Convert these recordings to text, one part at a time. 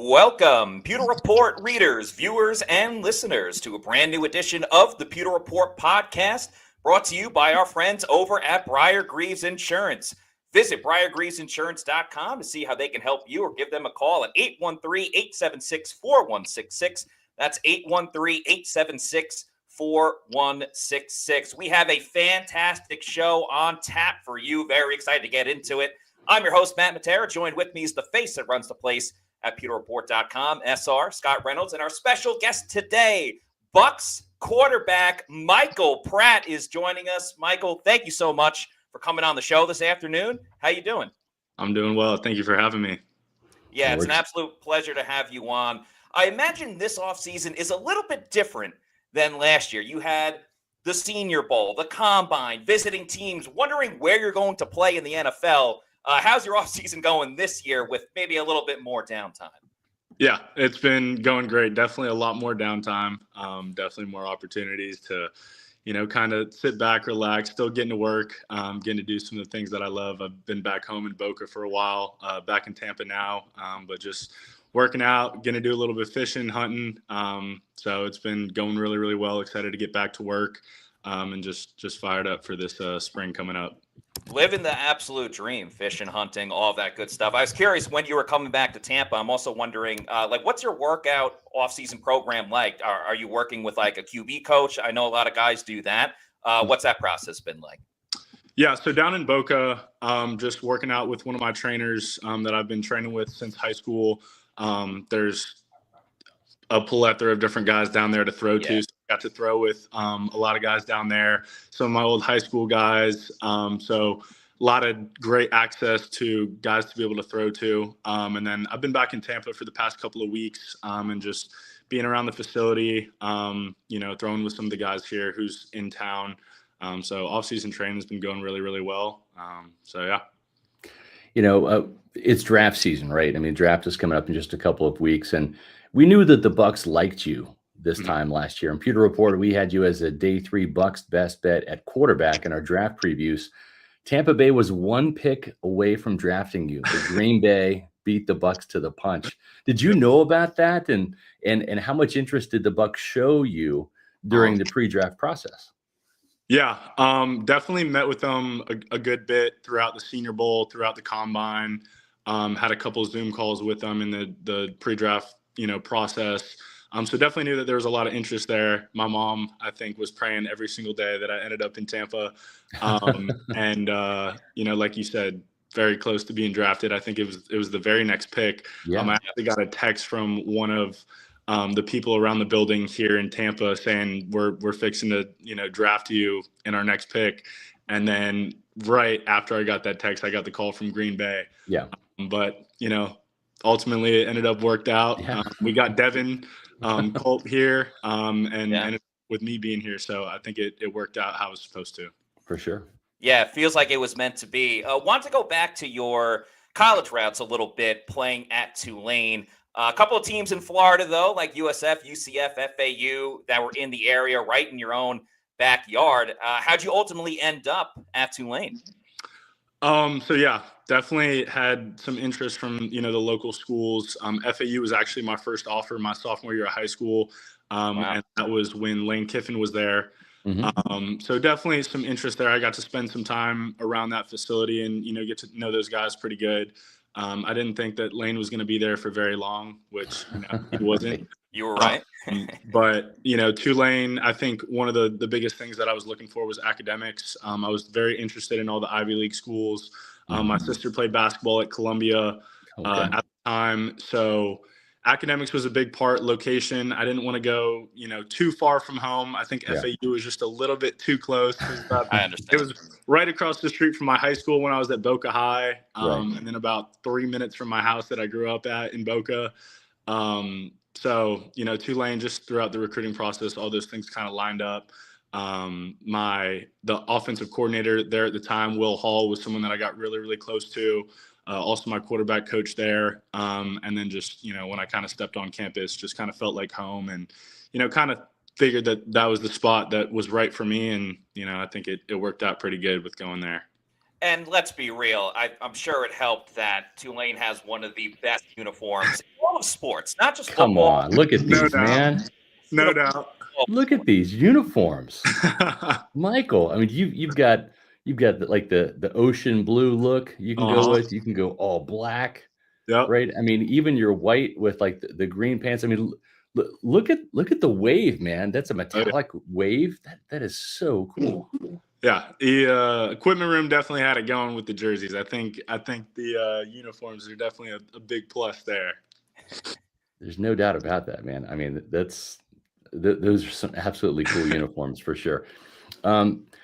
Welcome, Pewter Report readers, viewers, and listeners to a brand new edition of the Pewter Report podcast, brought to you by our friends over at Briar-Greaves Insurance. Visit briargreavesinsurance.com to see how they can help you, or give them a call at 813-876-4166. That's 813-876-4166. We have a fantastic show on tap for you. Very excited to get into it. I'm your host, Matt Matera. Joined with me is the face that runs the place at pewterreport.com, SR, Scott Reynolds, and our special guest today, Bucs quarterback Michael Pratt is joining us. Michael, thank you so much for coming on the show this afternoon. How you doing? I'm doing well. Thank you for having me. Yeah, it's an absolute pleasure to have you on. I imagine this offseason is a little bit different than last year. You had the Senior Bowl, the Combine, visiting teams, wondering where you're going to play in the NFL. How's your offseason going this year with maybe a little bit more downtime? Yeah, it's been going great. Definitely a lot more downtime. Definitely more opportunities to, kind of sit back, relax, still getting to work, getting to do some of the things that I love. I've been back home in Boca for a while, back in Tampa now, but just working out, going to do a little bit of fishing, hunting. So it's been going really, really well. Excited to get back to work, and just fired up for this spring coming up. Living the absolute dream, fishing, hunting, all that good stuff. I was curious when you were coming back to Tampa. I'm also wondering, what's your workout off-season program like? Are you working with like a QB coach? I know a lot of guys do that. What's that process been like? Yeah, so down in Boca, just working out with one of my trainers that I've been training with since high school. There's a plethora of different guys down there to throw to. So I got to throw with a lot of guys down there, some of my old high school guys. So a lot of great access to guys to be able to throw to. And then I've been back in Tampa for the past couple of weeks, and just being around the facility, throwing with some of the guys here who's in town. So off-season training has been going really, really well. Yeah. It's draft season, right? I mean, draft is coming up in just a couple of weeks, and we knew that the Bucs liked you this time last year. In Pewter Report, we had you as a day 3 Bucs best bet at quarterback in our draft previews. Tampa Bay was one pick away from drafting you. The Green Bay beat the Bucs to the punch. Did you know about that? And how much interest did the Bucs show you during the pre-draft process? Yeah, definitely met with them a good bit throughout the Senior Bowl, throughout the Combine. Had a couple of Zoom calls with them in the pre-draft process. So definitely knew that there was a lot of interest there. My mom, I think, was praying every single day that I ended up in Tampa. And like you said, very close to being drafted. I think it was the very next pick. Yeah. I actually got a text from one of the people around the building here in Tampa saying we're fixing to draft you in our next pick. And then right after I got that text, I got the call from Green Bay. Yeah. But ultimately it ended up worked out. Yeah. We got Devin Colt here, and with me being here, so I think it worked out how it was supposed to. For sure. Yeah, it feels like it was meant to be. Want to go back to your college routes a little bit, playing at Tulane. A couple of teams in Florida, though, like USF, UCF, FAU, that were in the area, right in your own backyard. How'd you ultimately end up at Tulane? So yeah, definitely had some interest from the local schools. FAU was actually my first offer my sophomore year of high school, and that was when Lane Kiffin was there. So definitely some interest there. I got to spend some time around that facility and get to know those guys pretty good. I didn't think that Lane was going to be there for very long, which he wasn't. You were right. But Tulane, I think one of the biggest things that I was looking for was academics. I was very interested in all the Ivy League schools. My sister played basketball at Columbia at the time, so academics was a big part. Location, I didn't want to go too far from home. I think FAU was just a little bit too close. I understand. It was right across the street from my high school when I was at Boca High, and then about 3 minutes from my house that I grew up at in Boca. So Tulane, just throughout the recruiting process, all those things kind of lined up. The offensive coordinator there at the time, Will Hall, was someone that I got really, really close to. Also my quarterback coach there. And then just, when I kind of stepped on campus, just kind of felt like home, and, kind of figured that was the spot that was right for me. And, I think it worked out pretty good with going there. And let's be real, I'm sure it helped that Tulane has one of the best uniforms in all of sports, not just Come football. on, look at No these, doubt. man. No doubt. Look at these uniforms. Michael, I mean, you've got like the ocean blue look you can go with. You can go all black, Yep. right? I mean, even your white with like the green pants. I mean, look at the wave, man. That's a metallic wave. That is so cool. Yeah, the equipment room definitely had it going with the jerseys. I think the uniforms are definitely a big plus there. There's no doubt about that, man. I mean, those are some absolutely cool uniforms for sure.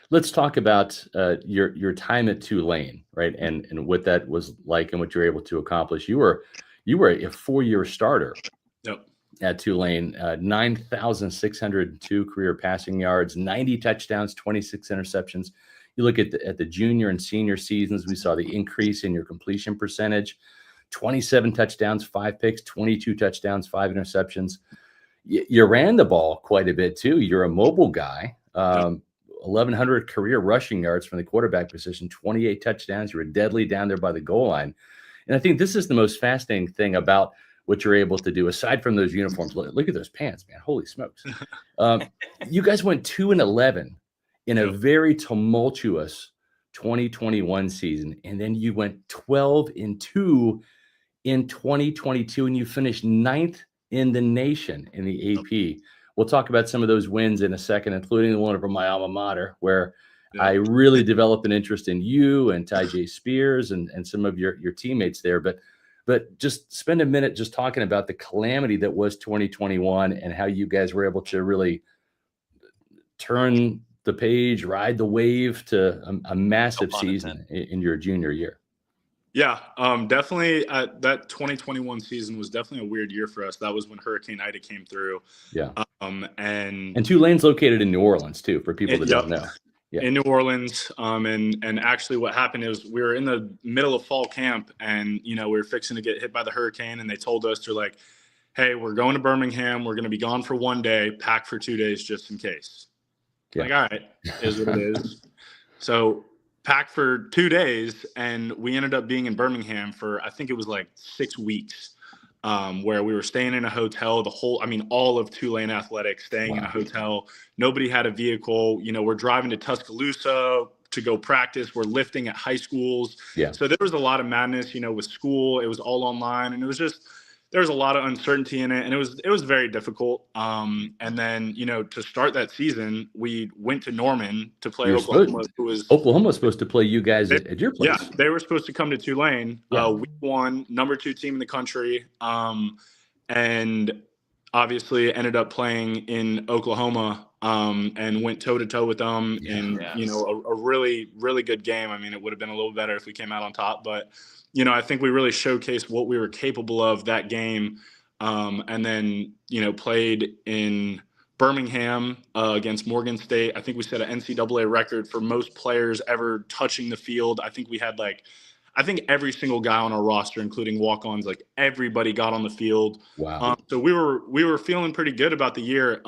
Let's talk about your time at Tulane, right? And what that was like and what you were able to accomplish. You were a 4-year starter. Yep. At Tulane, 9,602 career passing yards, 90 touchdowns, 26 interceptions. You look at the junior and senior seasons, we saw the increase in your completion percentage, 27 touchdowns, 5 picks, 22 touchdowns, 5 interceptions. You ran the ball quite a bit too. You're a mobile guy. 1,100 career rushing yards from the quarterback position, 28 touchdowns. You were deadly down there by the goal line. And I think this is the most fascinating thing about what you're able to do, aside from those uniforms. Look at those pants, man. Holy smokes. You guys went 2-11 in a very tumultuous 2021 season. And then you went 12-2 in 2022, and you finished 9th in the nation in the AP. We'll talk about some of those wins in a second, including the one from my alma mater, where I really developed an interest in you and Ty Spears and some of your teammates there. But just spend a minute just talking about the calamity that was 2021 and how you guys were able to really turn the page, ride the wave to a massive season in your junior year. Yeah, definitely. That 2021 season was definitely a weird year for us. That was when Hurricane Ida came through. Yeah. And Tulane's located in New Orleans too, for people that don't know. Yeah. In New Orleans. And actually what happened is we were in the middle of fall camp and, we were fixing to get hit by the hurricane. And they told us, they're like, hey, we're going to Birmingham. We're going to be gone for 1 day, pack for 2 days, just in case. Like, all right, is what it is. So packed for 2 days. And we ended up being in Birmingham for, I think it was like 6 weeks. Where we were staying in a hotel, all of Tulane athletics staying in a hotel. Nobody had a vehicle. We're driving to Tuscaloosa to go practice. We're lifting at high schools. Yeah. So there was a lot of madness, with school. It was all online, and it was just, there was a lot of uncertainty in it, and it was very difficult. And then, to start that season, we went to Norman to play Oklahoma. Oklahoma was supposed to play you guys at your place. Yeah, they were supposed to come to Tulane. We won, number 2 team in the country, and obviously ended up playing in Oklahoma, and went toe-to-toe with them in, a really, really good game. I mean, it would have been a little better if we came out on top, but I think we really showcased what we were capable of that game. And then, played in Birmingham against Morgan State. I think we set an NCAA record for most players ever touching the field. I think we had I think every single guy on our roster, including walk-ons, everybody got on the field. Wow. So we were feeling pretty good about the year.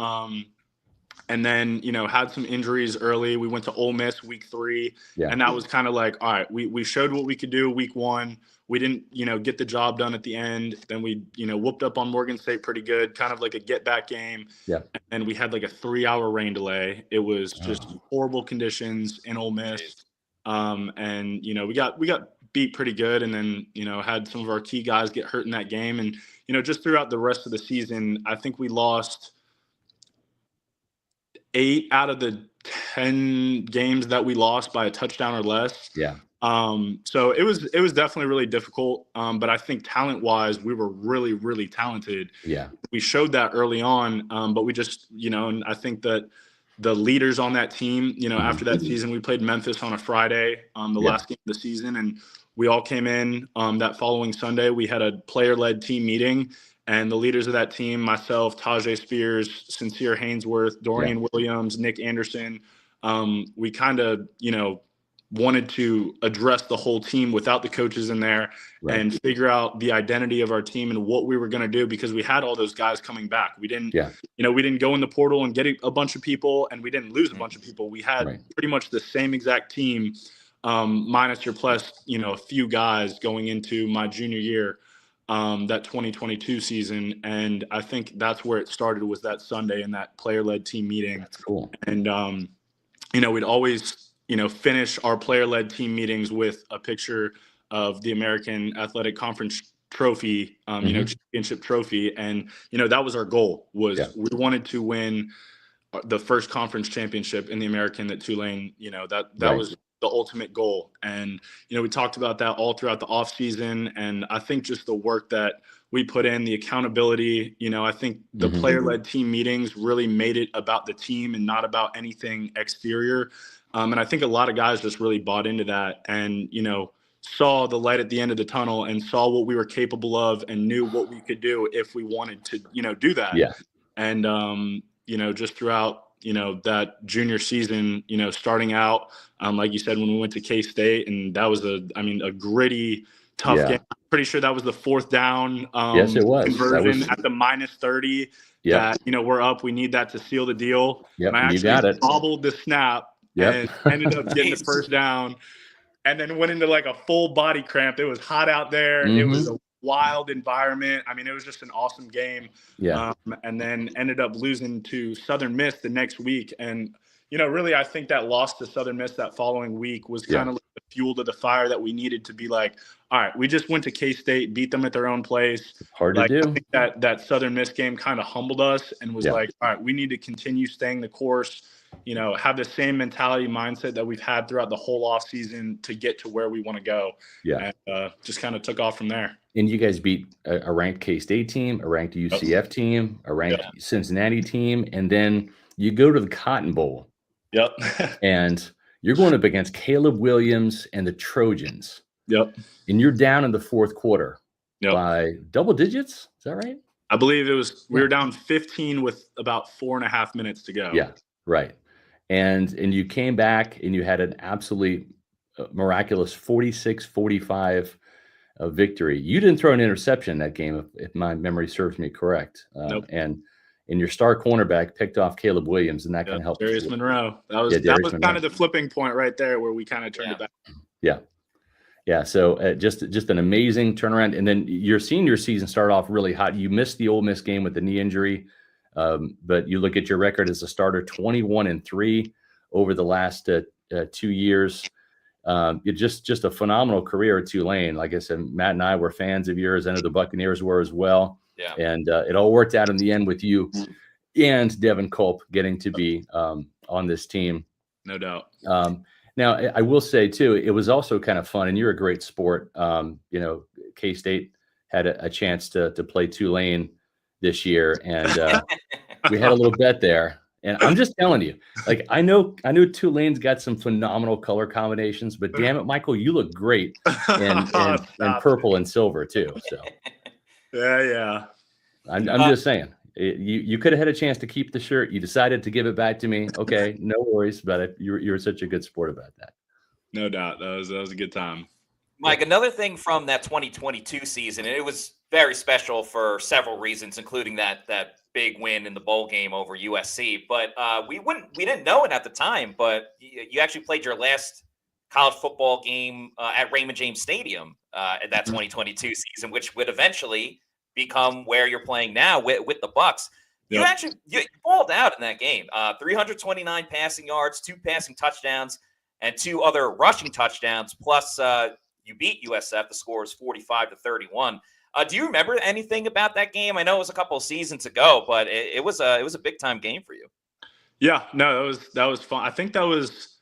And then, had some injuries early. We went to Ole Miss week 3. Yeah. And that was kind of like, all right, we showed what we could do week 1. We didn't, get the job done at the end. Then we, whooped up on Morgan State pretty good, kind of like a get-back game. Yeah. And we had a 3-hour rain delay. It was just horrible conditions in Ole Miss. And, we got beat pretty good. And then, had some of our key guys get hurt in that game. And, just throughout the rest of the season, I think we lost 8 out of the 10 games that we lost by a touchdown or less. Yeah. So it was definitely really difficult. But I think talent-wise, we were really, really talented. Yeah. We showed that early on. But we just, and I think that the leaders on that team, after that season, we played Memphis on a Friday, the last game of the season, and we all came in that following Sunday. We had a player-led team meeting. And the leaders of that team, myself, Tajay Spears, Sincere Haynesworth, Dorian Williams, Nick Anderson, we kind of, wanted to address the whole team without the coaches in there and figure out the identity of our team and what we were going to do, because we had all those guys coming back. We didn't, we didn't go in the portal and get a bunch of people, and we didn't lose a bunch of people. We had pretty much the same exact team. minus your plus, a few guys going into my junior year, that 2022 season. And I think that's where it started, was that Sunday in that player-led team meeting. That's cool. And, we'd always, finish our player-led team meetings with a picture of the American Athletic Conference trophy, championship trophy. And, that was our goal, was we wanted to win the first conference championship in the American at Tulane. That was the ultimate goal. And, we talked about that all throughout the offseason. And I think just the work that we put in, the accountability, I think the player-led team meetings really made it about the team and not about anything exterior. And I think a lot of guys just really bought into that and, saw the light at the end of the tunnel and saw what we were capable of and knew what we could do if we wanted to, do that. Yeah. And, just throughout, that junior season, starting out, like you said, when we went to K-State, and that was a gritty, tough game. I'm pretty sure that was the fourth down yes, it was. Conversion at the -30 that, we're up. We need that to seal the deal. Yep, and I you got actually it. bobbled the snap and ended up getting the first down, and then went into like a full body cramp. It was hot out there. It was a wild environment. It was just an awesome game. Yeah. And then ended up losing to Southern Miss the next week. And, really, I think that loss to Southern Miss that following week was kind of like the fuel to the fire that we needed to be like, all right, we just went to K-State, beat them at their own place. Hard to do. I think that Southern Miss game kind of humbled us and was like, all right, we need to continue staying the course, have the same mentality mindset that we've had throughout the whole off season to get to where we want to go. Yeah. And just kind of took off from there. And you guys beat a ranked K-State team, a ranked UCF team, a ranked Cincinnati team, and then you go to the Cotton Bowl. Yep. And you're going up against Caleb Williams and the Trojans. Yep. And you're down in the fourth quarter by double digits. Is that right? I believe we were down 15 with about 4.5 minutes to go. Yeah, right. And you came back and you had an absolutely miraculous 46-45 victory. You didn't throw an interception in that game, if my memory serves me correct. Nope. And your star cornerback picked off Caleb Williams, and that kind of helped. Darius Monroe. That was kind of the flipping point right there where we kind of turned it back. Yeah. Yeah. So just an amazing turnaround. And then your senior season started off really hot. You missed the Ole Miss game with the knee injury. But you look at your record as a starter, 21-3 over the last 2 years. Just a phenomenal career at Tulane. Like I said, Matt and I were fans of yours. I know the Buccaneers were as well. Yeah. And it all worked out in the end with you and Devin Culp getting to be on this team. No doubt. Now, I will say, too, it was also kind of fun, and you're a great sport. K-State had a chance to play Tulane this year, and we had a little bet there. And I'm just telling you, like, I know Tulane's got some phenomenal color combinations, but damn it, Michael, you look great in purple and silver too. So yeah. I'm just saying, you could have had a chance to keep the shirt. You decided to give it back to me. Okay, no worries about it. You're such a good sport about that. No doubt, that was a good time. Mike, another thing from that 2022 season, and it was very special for several reasons, including that big win in the bowl game over USC. But we didn't know it at the time, but you actually played your last college football game at Raymond James Stadium at that 2022 season, which would eventually become where you're playing now with the Bucs. Yep. You balled out in that game. 329 passing yards, 2 passing touchdowns, and 2 other rushing touchdowns. Plus, you beat USF. The score was 45-31. Do you remember anything about that game? I know it was a couple of seasons ago, but it was a big time game for you. Yeah, no, that was fun. I think that was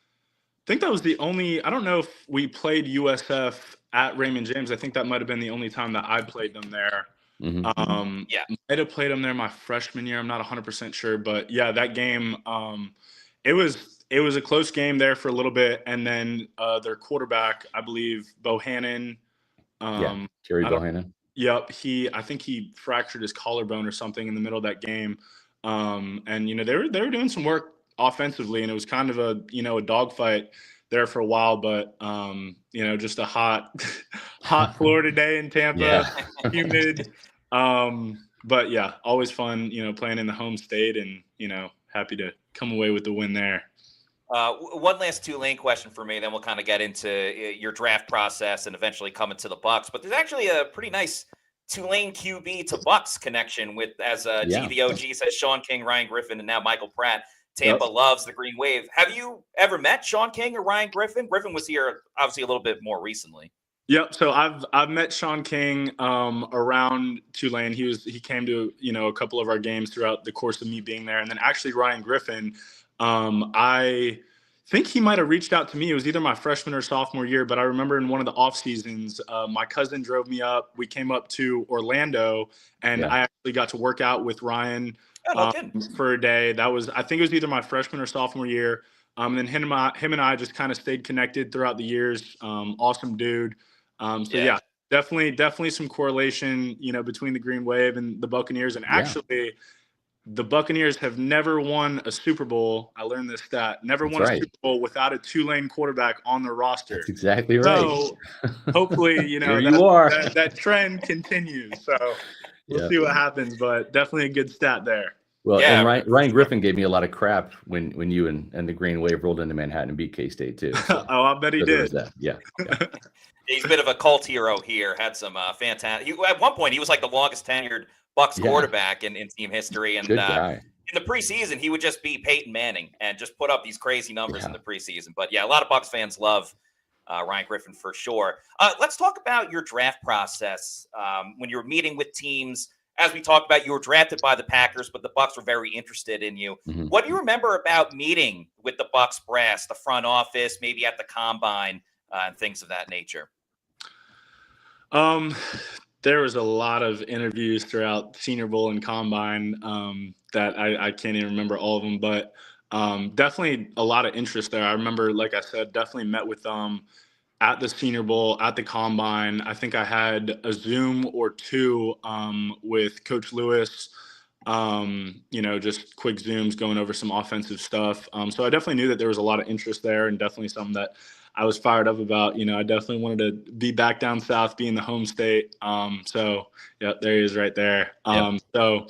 the only. I don't know if we played USF at Raymond James. I think that might have been the only time that I played them there. Mm-hmm. Might have played them there my freshman year. I'm not 100% sure, but yeah, that game. It was a close game there for a little bit, and then their quarterback, I believe, Bohannon. Jerry Bohannon. Yep, I think he fractured his collarbone or something in the middle of that game. And they were doing some work offensively, and it was kind of a dogfight there for a while. But just a hot Florida day in Tampa, humid. But yeah, always fun, playing in the home state, and happy to come away with the win there. One last Tulane question for me, then we'll kind of get into your draft process and eventually coming to the Bucs. But there's actually a pretty nice Tulane QB to Bucs connection with, as Yeah. GVOG says, Sean King, Ryan Griffin, and now Michael Pratt. Tampa Yep. loves the Green Wave. Have you ever met Sean King or Ryan Griffin? Griffin was here obviously a little bit more recently. Yep. So I've met Sean King around Tulane. He came to a couple of our games throughout the course of me being there, and then actually Ryan Griffin. I think he might have reached out to me. It was either my freshman or sophomore year, but I remember in one of the off seasons, my cousin drove me up. We came up to Orlando, and I actually got to work out with Ryan for a day. I think it was either my freshman or sophomore year. And then him and I just kind of stayed connected throughout the years. Awesome dude. Definitely some correlation, between the Green Wave and the Buccaneers. And actually, the Buccaneers have never won a Super Bowl. I learned this stat. Never won a Super Bowl without a Tulane quarterback on their roster. That's exactly right. So hopefully, that trend continues. So we'll see what happens, but definitely a good stat there. Well, and Ryan Griffin gave me a lot of crap when you and the Green Wave rolled into Manhattan and beat K-State too. So, I bet he did. Yeah. He's a bit of a cult hero here. Had some fantastic. At one point, he was like the longest tenured Bucs quarterback in team history. And good guy. In the preseason, he would just be Peyton Manning and just put up these crazy numbers in the preseason. But a lot of Bucs fans love Ryan Griffin for sure. Let's talk about your draft process. When you were meeting with teams, as we talked about, you were drafted by the Packers, but the Bucs were very interested in you. Mm-hmm. What do you remember about meeting with the Bucs brass, the front office, maybe at the combine, and things of that nature? There was a lot of interviews throughout Senior Bowl and Combine that I can't even remember all of them, but definitely a lot of interest there. I remember, like I said, definitely met with them at the Senior Bowl, at the Combine. I think I had a Zoom or two with Coach Lewis, just quick Zooms going over some offensive stuff. So I definitely knew that there was a lot of interest there, and definitely something that I was fired up about. I definitely wanted to be back down south, be in the home state. So there he is right there. So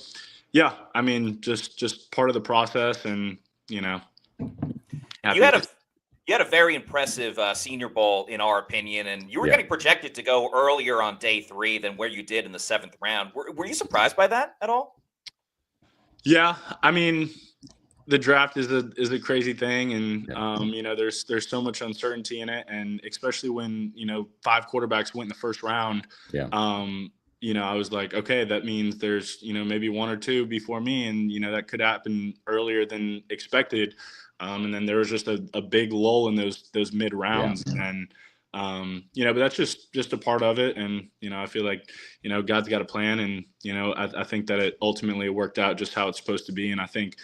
I mean, just part of the process, and You had a very impressive Senior Bowl, in our opinion, and you were getting projected to go earlier on day 3 than where you did in the 7th round. Were you surprised by that at all? Yeah, I mean, the draft is a crazy thing, and there's so much uncertainty in it, and especially when 5 quarterbacks went in the first round. I was like, okay, that means there's maybe 1 or 2 before me, and that could happen earlier than expected. And then there was just a big lull in those mid rounds, and but that's just a part of it. And I feel like God's got a plan, and I think that it ultimately worked out just how it's supposed to be. And I think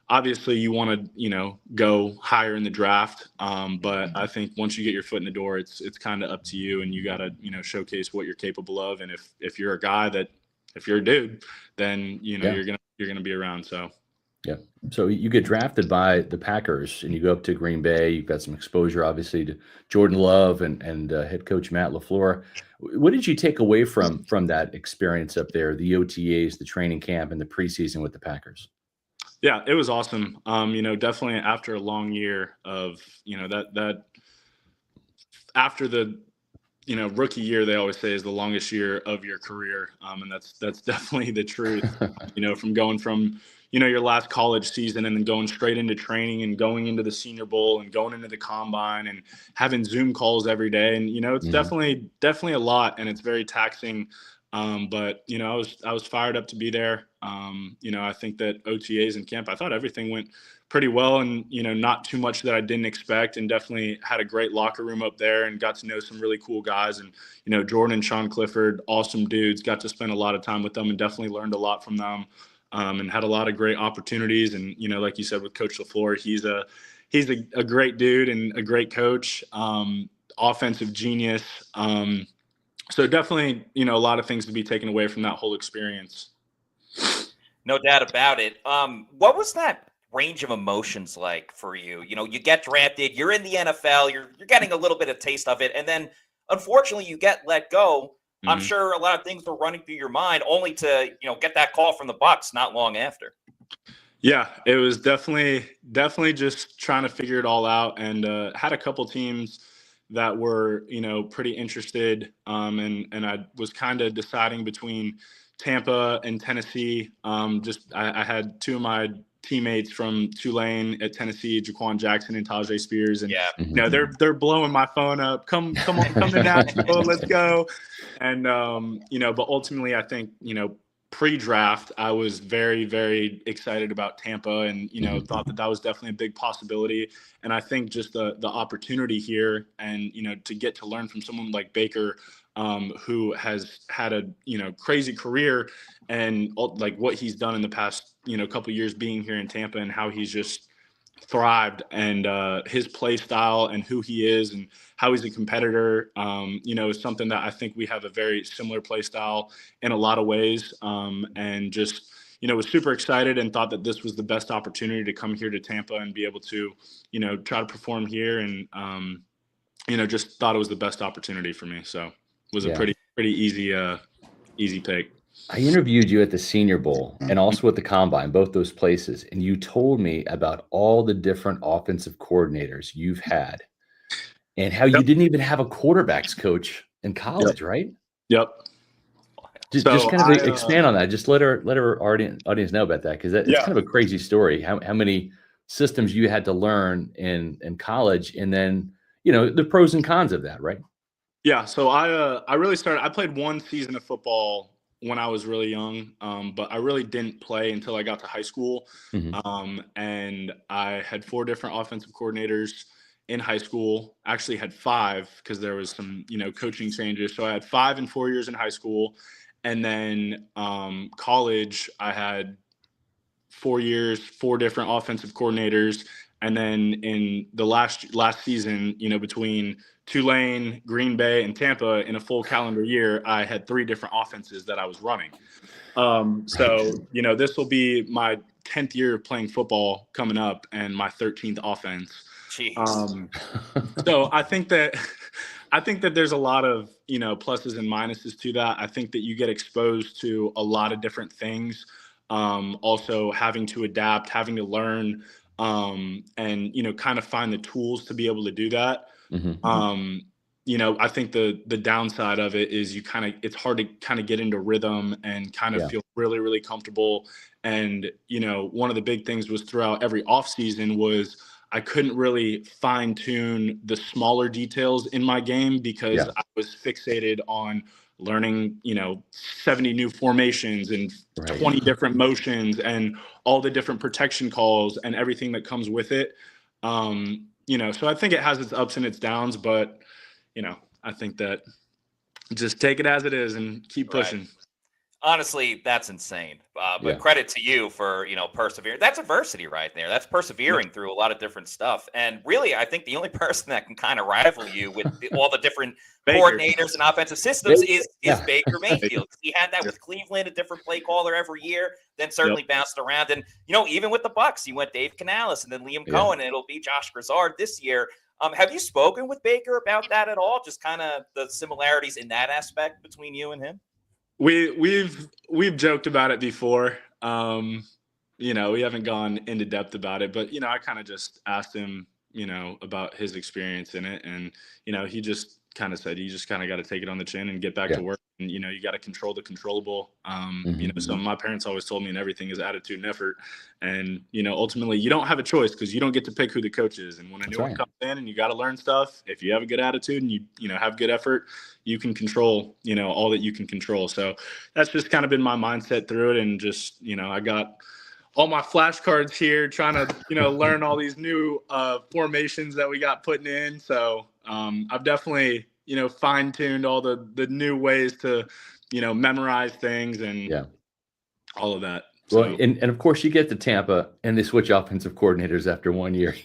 obviously you want to go higher in the draft, but I think once you get your foot in the door, it's kind of up to you, and you got to showcase what you're capable of. And if you're a guy if you're a dude, then you're gonna be around. So. Yeah. So you get drafted by the Packers and you go up to Green Bay. You've got some exposure, obviously, to Jordan Love and head coach Matt LaFleur. What did you take away from that experience up there, the OTAs, the training camp, and the preseason with the Packers? Yeah, it was awesome. Definitely after a long year of, that after the, rookie year, they always say is the longest year of your career. And that's definitely the truth, from going from, your last college season and then going straight into training and going into the Senior Bowl and going into the Combine and having Zoom calls every day. And, it's definitely a lot, and it's very taxing. But, I was fired up to be there. I think that OTAs and camp, I thought everything went pretty well, and, not too much that I didn't expect, and definitely had a great locker room up there and got to know some really cool guys. And, Jordan and Sean Clifford, awesome dudes, got to spend a lot of time with them and definitely learned a lot from them. And had a lot of great opportunities. And, like you said, with Coach LaFleur, he's a great dude and a great coach, offensive genius. So definitely, a lot of things to be taken away from that whole experience. No doubt about it. What was that range of emotions like for you? You get drafted, you're in the NFL, you're getting a little bit of taste of it. And then unfortunately you get let go. I'm sure a lot of things were running through your mind, only to, get that call from the Bucs not long after. Yeah, it was definitely just trying to figure it all out, and had a couple teams that were pretty interested, and I was kind of deciding between Tampa and Tennessee. I had two of my teammates from Tulane at Tennessee, Jaquan Jackson and Tajay Spears, and Yeah. they're blowing my phone up. Come to Nashville, let's go. And but ultimately, I think pre-draft, I was very, very excited about Tampa, and thought that was definitely a big possibility. And I think just the opportunity here, and to get to learn from someone like Baker, who has had a crazy career, and like what he's done in the past couple of years being here in Tampa, and how he's just thrived, and his play style and who he is and how he's a competitor, is something that I think we have a very similar play style in a lot of ways, and just was super excited and thought that this was the best opportunity to come here to Tampa and be able to try to perform here, and just thought it was the best opportunity for me. So it was a pretty easy pick. I interviewed you at the Senior Bowl and also at the Combine, both those places, and you told me about all the different offensive coordinators you've had and how you didn't even have a quarterbacks coach in college, right? Yep. Just kind of expand on that. Just let our audience know about that, because it's kind of a crazy story. How many systems you had to learn in college, and then the pros and cons of that, right? Yeah. So I really started. I played one season of football when I was really young, but I really didn't play until I got to high school. And I had 4 different offensive coordinators in high school. Actually had 5, because there was some coaching changes. So I had 5 and 4 years in high school, and then college I had 4 years, 4 different offensive coordinators. And then in the last season, between Tulane, Green Bay, and Tampa, in a full calendar year, I had 3 different offenses that I was running. So, this will be my 10th year of playing football coming up, and my 13th offense. So I think that there's a lot of, pluses and minuses to that. I think that you get exposed to a lot of different things. Also having to adapt, having to learn, and kind of find the tools to be able to do that. I think the downside of it is it's hard to kind of get into rhythm and kind of feel really, really comfortable. And one of the big things was throughout every offseason was I couldn't really fine tune the smaller details in my game, because I was fixated on learning 70 new formations and 20 different motions and all the different protection calls and everything that comes with it. So I think it has its ups and its downs, but I think that just take it as it is and keep pushing. Honestly, that's insane. But credit to you for, persevering. That's adversity right there. That's persevering through a lot of different stuff. And really, I think the only person that can kind of rival you with all the different coordinators and offensive systems is Baker Mayfield. He had that with Cleveland, a different play caller every year, then certainly bounced around. And, even with the Bucs, he went Dave Canales and then Liam Cohen, and it'll be Josh Grizzard this year. Have you spoken with Baker about that at all? Just kind of the similarities in that aspect between you and him? We've joked about it before. We haven't gone into depth about it, but I kind of just asked him, about his experience in it, and he just kind of said you just kind of got to take it on the chin and get back to work, and you got to control the controllable. So my parents always told me, and everything is attitude and effort, and ultimately you don't have a choice, because you don't get to pick who the coach is. And when a new one comes in and you got to learn stuff, if you have a good attitude and you have good effort, you can control all that you can control. So that's just kind of been my mindset through it, and just I got all my flashcards here trying to learn all these new formations that we got putting in. So I've definitely fine-tuned all the new ways to memorize things and all of that. So. Well, and of course you get to Tampa and they switch offensive coordinators after 1 year,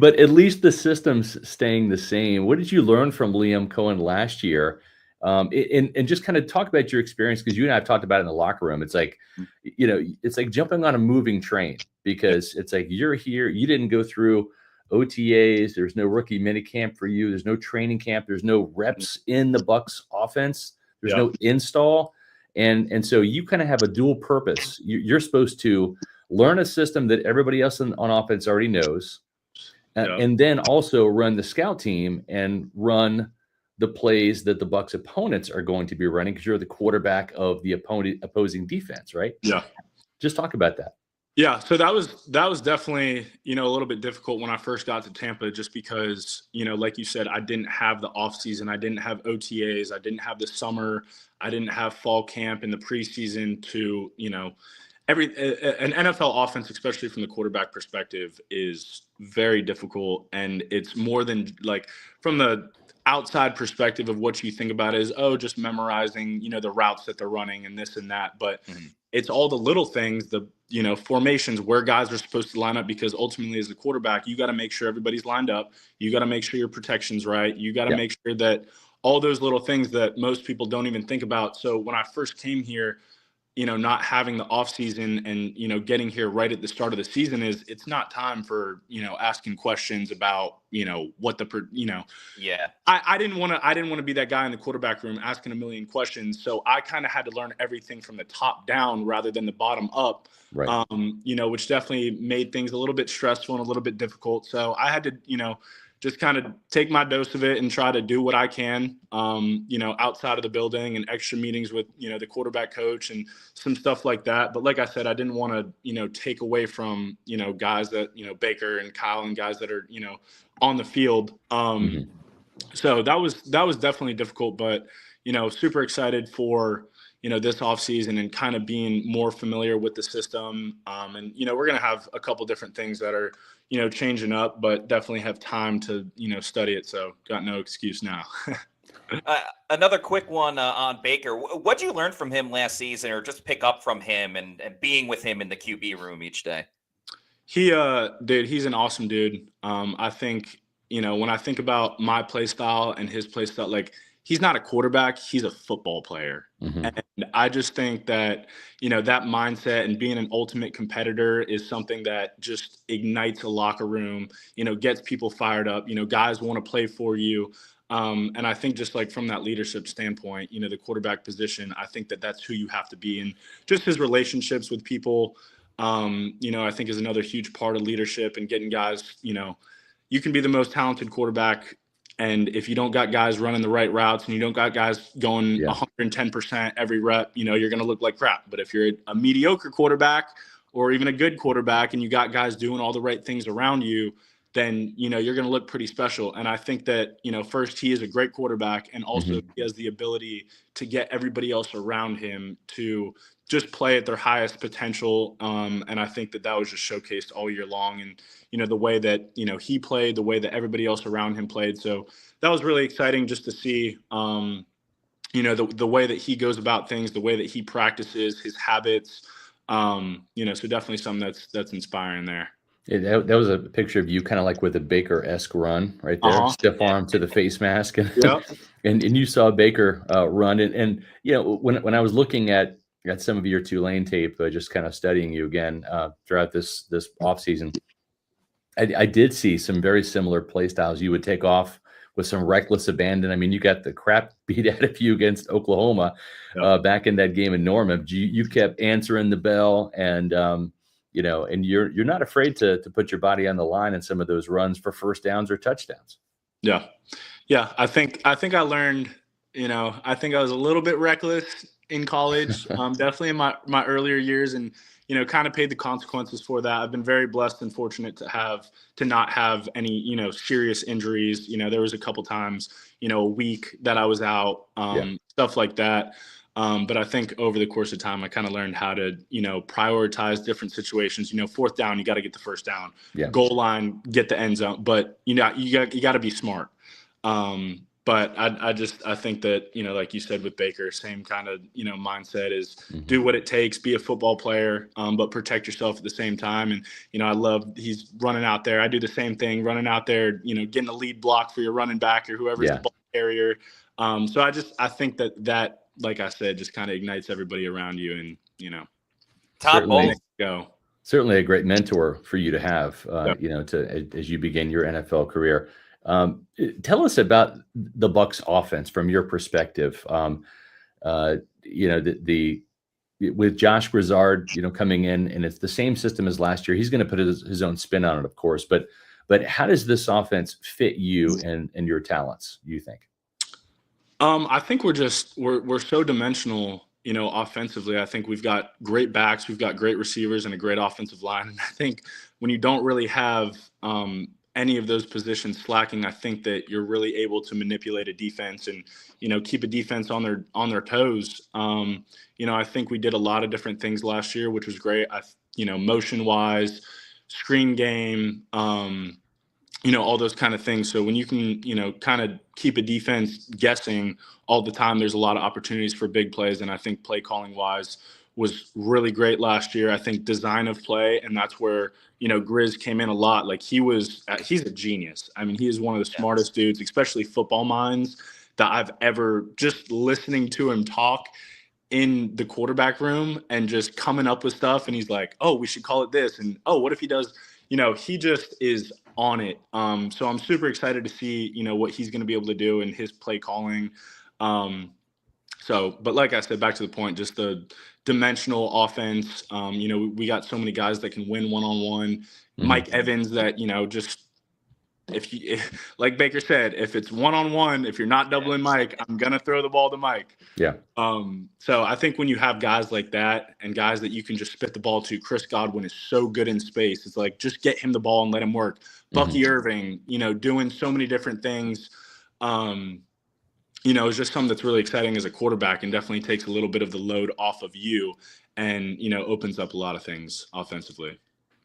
but at least the system's staying the same. What did you learn from Liam Cohen last year? And just kind of talk about your experience, because you and I have talked about it in the locker room. It's like, it's like jumping on a moving train, because it's like you're here, you didn't go through OTAs, there's no rookie minicamp for you, there's no training camp, there's no reps in the Bucs offense, there's no install. And so you kind of have a dual purpose. You're supposed to learn a system that everybody else on offense already knows, and then also run the scout team and run the plays that the Bucs opponents are going to be running, because you're the quarterback of the opposing defense, right? Yeah. Just talk about that. Yeah, so that was definitely, a little bit difficult when I first got to Tampa, just because, like you said, I didn't have the offseason, I didn't have OTAs, I didn't have the summer, I didn't have fall camp and the preseason to, an NFL offense, especially from the quarterback perspective, is very difficult. And it's more than like from the outside perspective of what you think about is, just memorizing, the routes that they're running and this and that. But it's all the little things, the, formations, where guys are supposed to line up, because ultimately as a quarterback, you got to make sure everybody's lined up. You got to make sure your protection's right. You got to make sure that all those little things that most people don't even think about. So when I first came here, not having the offseason and, getting here right at the start of the season, it's not time for, asking questions about, what I didn't want to be that guy in the quarterback room asking a million questions. So I kind of had to learn everything from the top down rather than the bottom up, right. Which definitely made things a little bit stressful and a little bit difficult. So I had to, just kind of take my dose of it and try to do what I can, outside of the building, and extra meetings with, the quarterback coach and some stuff like that. But like I said, I didn't want to, take away from, guys that, Baker and Kyle and guys that are, on the field. So that was definitely difficult, but, super excited for, this offseason and kind of being more familiar with the system. And, we're going to have a couple different things that are, changing up, but definitely have time to, study it. So got no excuse now. Another quick one on Baker. What did you learn from him last season, or just pick up from him and being with him in the QB room each day? Dude, he's an awesome dude. I think, when I think about my play style and his play style, like, he's not a quarterback, he's a football player. And I just think that, that mindset and being an ultimate competitor is something that just ignites a locker room, gets people fired up, guys want to play for you. And I think just like from that leadership standpoint, the quarterback position, I think that that's who you have to be. And just his relationships with people, I think is another huge part of leadership and getting guys, you can be the most talented quarterback, and if you don't got guys running the right routes and you don't got guys going 110% every rep, you're going to look like crap. But if you're a mediocre quarterback or even a good quarterback and you got guys doing all the right things around you, then, you're going to look pretty special. And I think that, first, he is a great quarterback, and also he has the ability to get everybody else around him to just play at their highest potential. And I think that was just showcased all year long. And, the way that, he played, the way that everybody else around him played. So that was really exciting just to see, the way that he goes about things, the way that he practices, his habits, so definitely something that's inspiring there. Yeah, that was a picture of you kind of like with a Baker-esque run right there, stiff arm to the face mask. And, and you saw Baker run. And when I was looking at some of your Tulane tape, just kind of studying you again throughout this offseason, I did see some very similar play styles. You would take off with some reckless abandon. I mean, you got the crap beat out of you against Oklahoma back in that game in Norman. You kept answering the bell, and and you're not afraid to put your body on the line in some of those runs for first downs or touchdowns. Yeah. I think I learned, I think I was a little bit reckless in college, definitely in my earlier years, and, kind of paid the consequences for that. I've been very blessed and fortunate to not have any, serious injuries. There was a couple times, a week that I was out, stuff like that. But I think over the course of time, I kind of learned how to, prioritize different situations. Fourth down, you got to get the first down. Goal line, get the end zone. But you got to be smart. But I think that, like you said with Baker, same kind of, mindset is do what it takes, be a football player, but protect yourself at the same time. And, I love he's running out there. I do the same thing, running out there, getting a lead block for your running back or whoever's the ball carrier. So I think that, like I said, just kind of ignites everybody around you, and, Todd Bowles. Certainly a great mentor for you to have, as you begin your NFL career. Tell us about the Bucs offense from your perspective. The with Josh Grizzard, coming in, and it's the same system as last year. He's going to put his own spin on it, of course. But how does this offense fit you and your talents, you think? I think we're so dimensional, offensively. I think we've got great backs, we've got great receivers, and a great offensive line. And I think when you don't really have any of those positions slacking, I think that you're really able to manipulate a defense and, keep a defense on their toes. I think we did a lot of different things last year, which was great. Motion wise, screen game, all those kind of things. So when you can, kind of keep a defense guessing all the time, there's a lot of opportunities for big plays. And I think play calling wise was really great last year. I think design of play, and that's where, Grizz came in a lot. Like he's a genius. I mean, he is one of the smartest dudes, especially football minds, that I've ever, just listening to him talk in the quarterback room and just coming up with stuff. And he's like, oh, we should call it this. And, oh, what if he does, he just is on it. So I'm super excited to see, what he's going to be able to do in his play calling. But like I said, back to the point, just the dimensional offense. We got so many guys that can win one-on-one. Mm-hmm. Mike Evans that, if like Baker said, if it's one-on-one, if you're not doubling Mike, I'm going to throw the ball to Mike. Yeah. So I think when you have guys like that and guys that you can just spit the ball to, Chris Godwin is so good in space. It's like, just get him the ball and let him work. Bucky Irving, doing so many different things. It's just something that's really exciting as a quarterback and definitely takes a little bit of the load off of you and, opens up a lot of things offensively.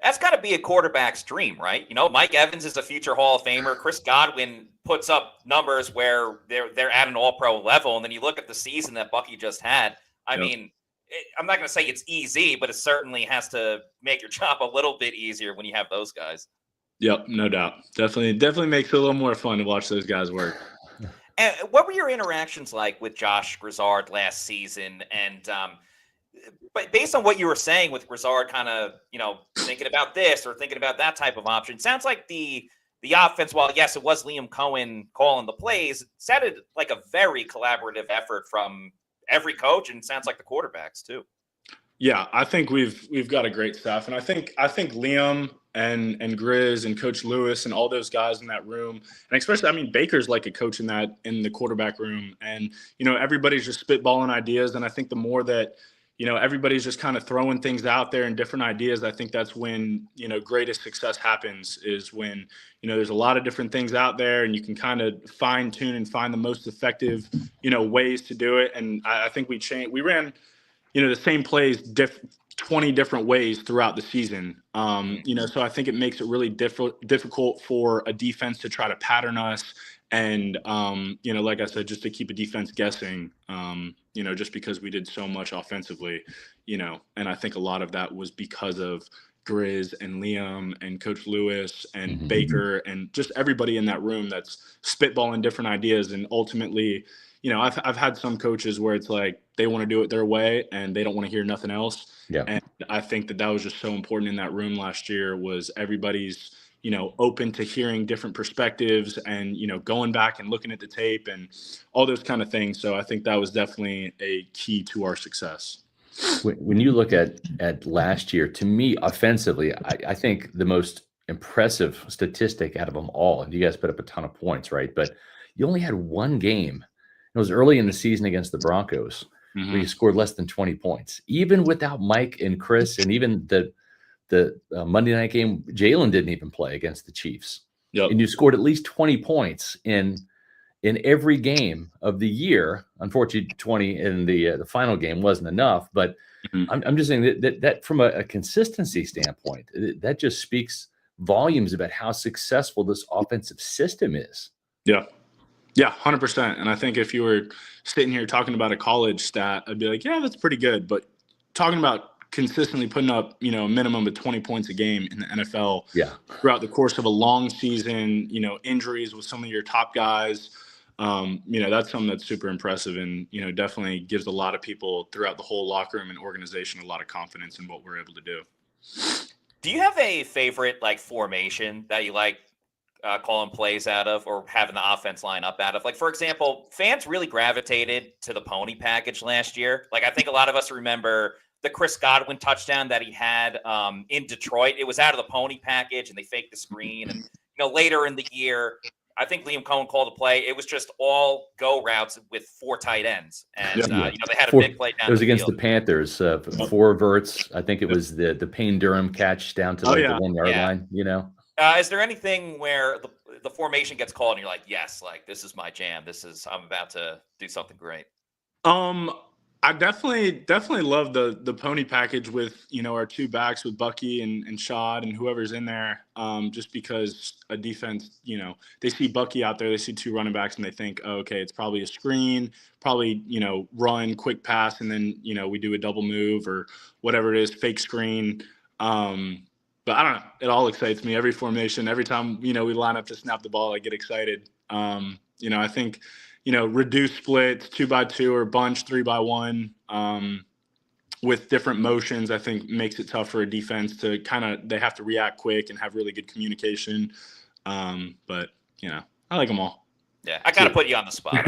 That's got to be a quarterback's dream, right? Mike Evans is a future Hall of Famer. Chris Godwin puts up numbers where they're at an all-pro level. And then you look at the season that Bucky just had. I mean, I'm not going to say it's easy, but it certainly has to make your job a little bit easier when you have those guys. Yep, no doubt. Definitely makes it a little more fun to watch those guys work. And what were your interactions like with Josh Grizzard last season? And but based on what you were saying with Grizzard kind of, thinking about this or thinking about that type of option, sounds like the offense, while yes, it was Liam Cohen calling the plays, it sounded like a very collaborative effort from every coach, and sounds like the quarterbacks too. Yeah, I think we've got a great staff, and I think Liam and Grizz and Coach Lewis and all those guys in that room, and especially, Baker's like a coach in the quarterback room, and everybody's just spitballing ideas, and I think the more that everybody's just kind of throwing things out there and different ideas, I think that's when greatest success happens, is when there's a lot of different things out there and you can kind of fine tune and find the most effective ways to do it. And I think we ran the same plays 20 different ways throughout the season. So I think it makes it really difficult for a defense to try to pattern us. And, like I said, just to keep a defense guessing, just because we did so much offensively, and I think a lot of that was because of Grizz and Liam and Coach Lewis and Baker and just everybody in that room that's spitballing different ideas. And ultimately, I've had some coaches where it's like they want to do it their way and they don't want to hear nothing else. Yeah. And I think that was just so important in that room last year, was everybody's open to hearing different perspectives and, going back and looking at the tape and all those kind of things. So I think that was definitely a key to our success. When you look at last year, to me, offensively, I think the most impressive statistic out of them all, and you guys put up a ton of points, right? But you only had one game. It was early in the season against the Broncos, where you scored less than 20 points. Even without Mike and Chris, and even the Monday night game, Jalen didn't even play against the Chiefs. Yep. And you scored at least 20 points in every game of the year. Unfortunately, 20 in the final game wasn't enough. But I'm just saying that from a consistency standpoint, that just speaks volumes about how successful this offensive system is. Yeah. Yeah, 100%. And I think if you were sitting here talking about a college stat, I'd be like, yeah, that's pretty good. But talking about consistently putting up, a minimum of 20 points a game in the NFL throughout the course of a long season, injuries with some of your top guys, that's something that's super impressive and, definitely gives a lot of people throughout the whole locker room and organization a lot of confidence in what we're able to do. Do you have a favorite formation that you like calling plays out of, or having the offense line up out of? Like, for example, fans really gravitated to the pony package last year. Like, I think a lot of us remember the Chris Godwin touchdown that he had in Detroit. It was out of the pony package, and they faked the screen. And later in the year, I think Liam Cohen called a play. It was just all go routes with 4 tight ends, and they had a big play down. It was against field. the Panthers. 4 verts. I think it was the Payne Durham catch down to the 1 yard line. Is there anything where the formation gets called and you're like, yes, like this is my jam. I'm about to do something great. I definitely love the pony package with our 2 backs with Bucky and Shad and whoever's in there. Just because a defense, they see Bucky out there, they see 2 running backs, and they think, oh, okay, it's probably a screen, probably run, quick pass, and then we do a double move or whatever it is, fake screen. But I don't know, it all excites me. Every formation, every time we line up to snap the ball, I get excited. I think. Reduced splits, 2x2 or bunch 3x1 with different motions, I think makes it tough for a defense to they have to react quick and have really good communication. But, I like them all. Yeah, I got to put you on the spot.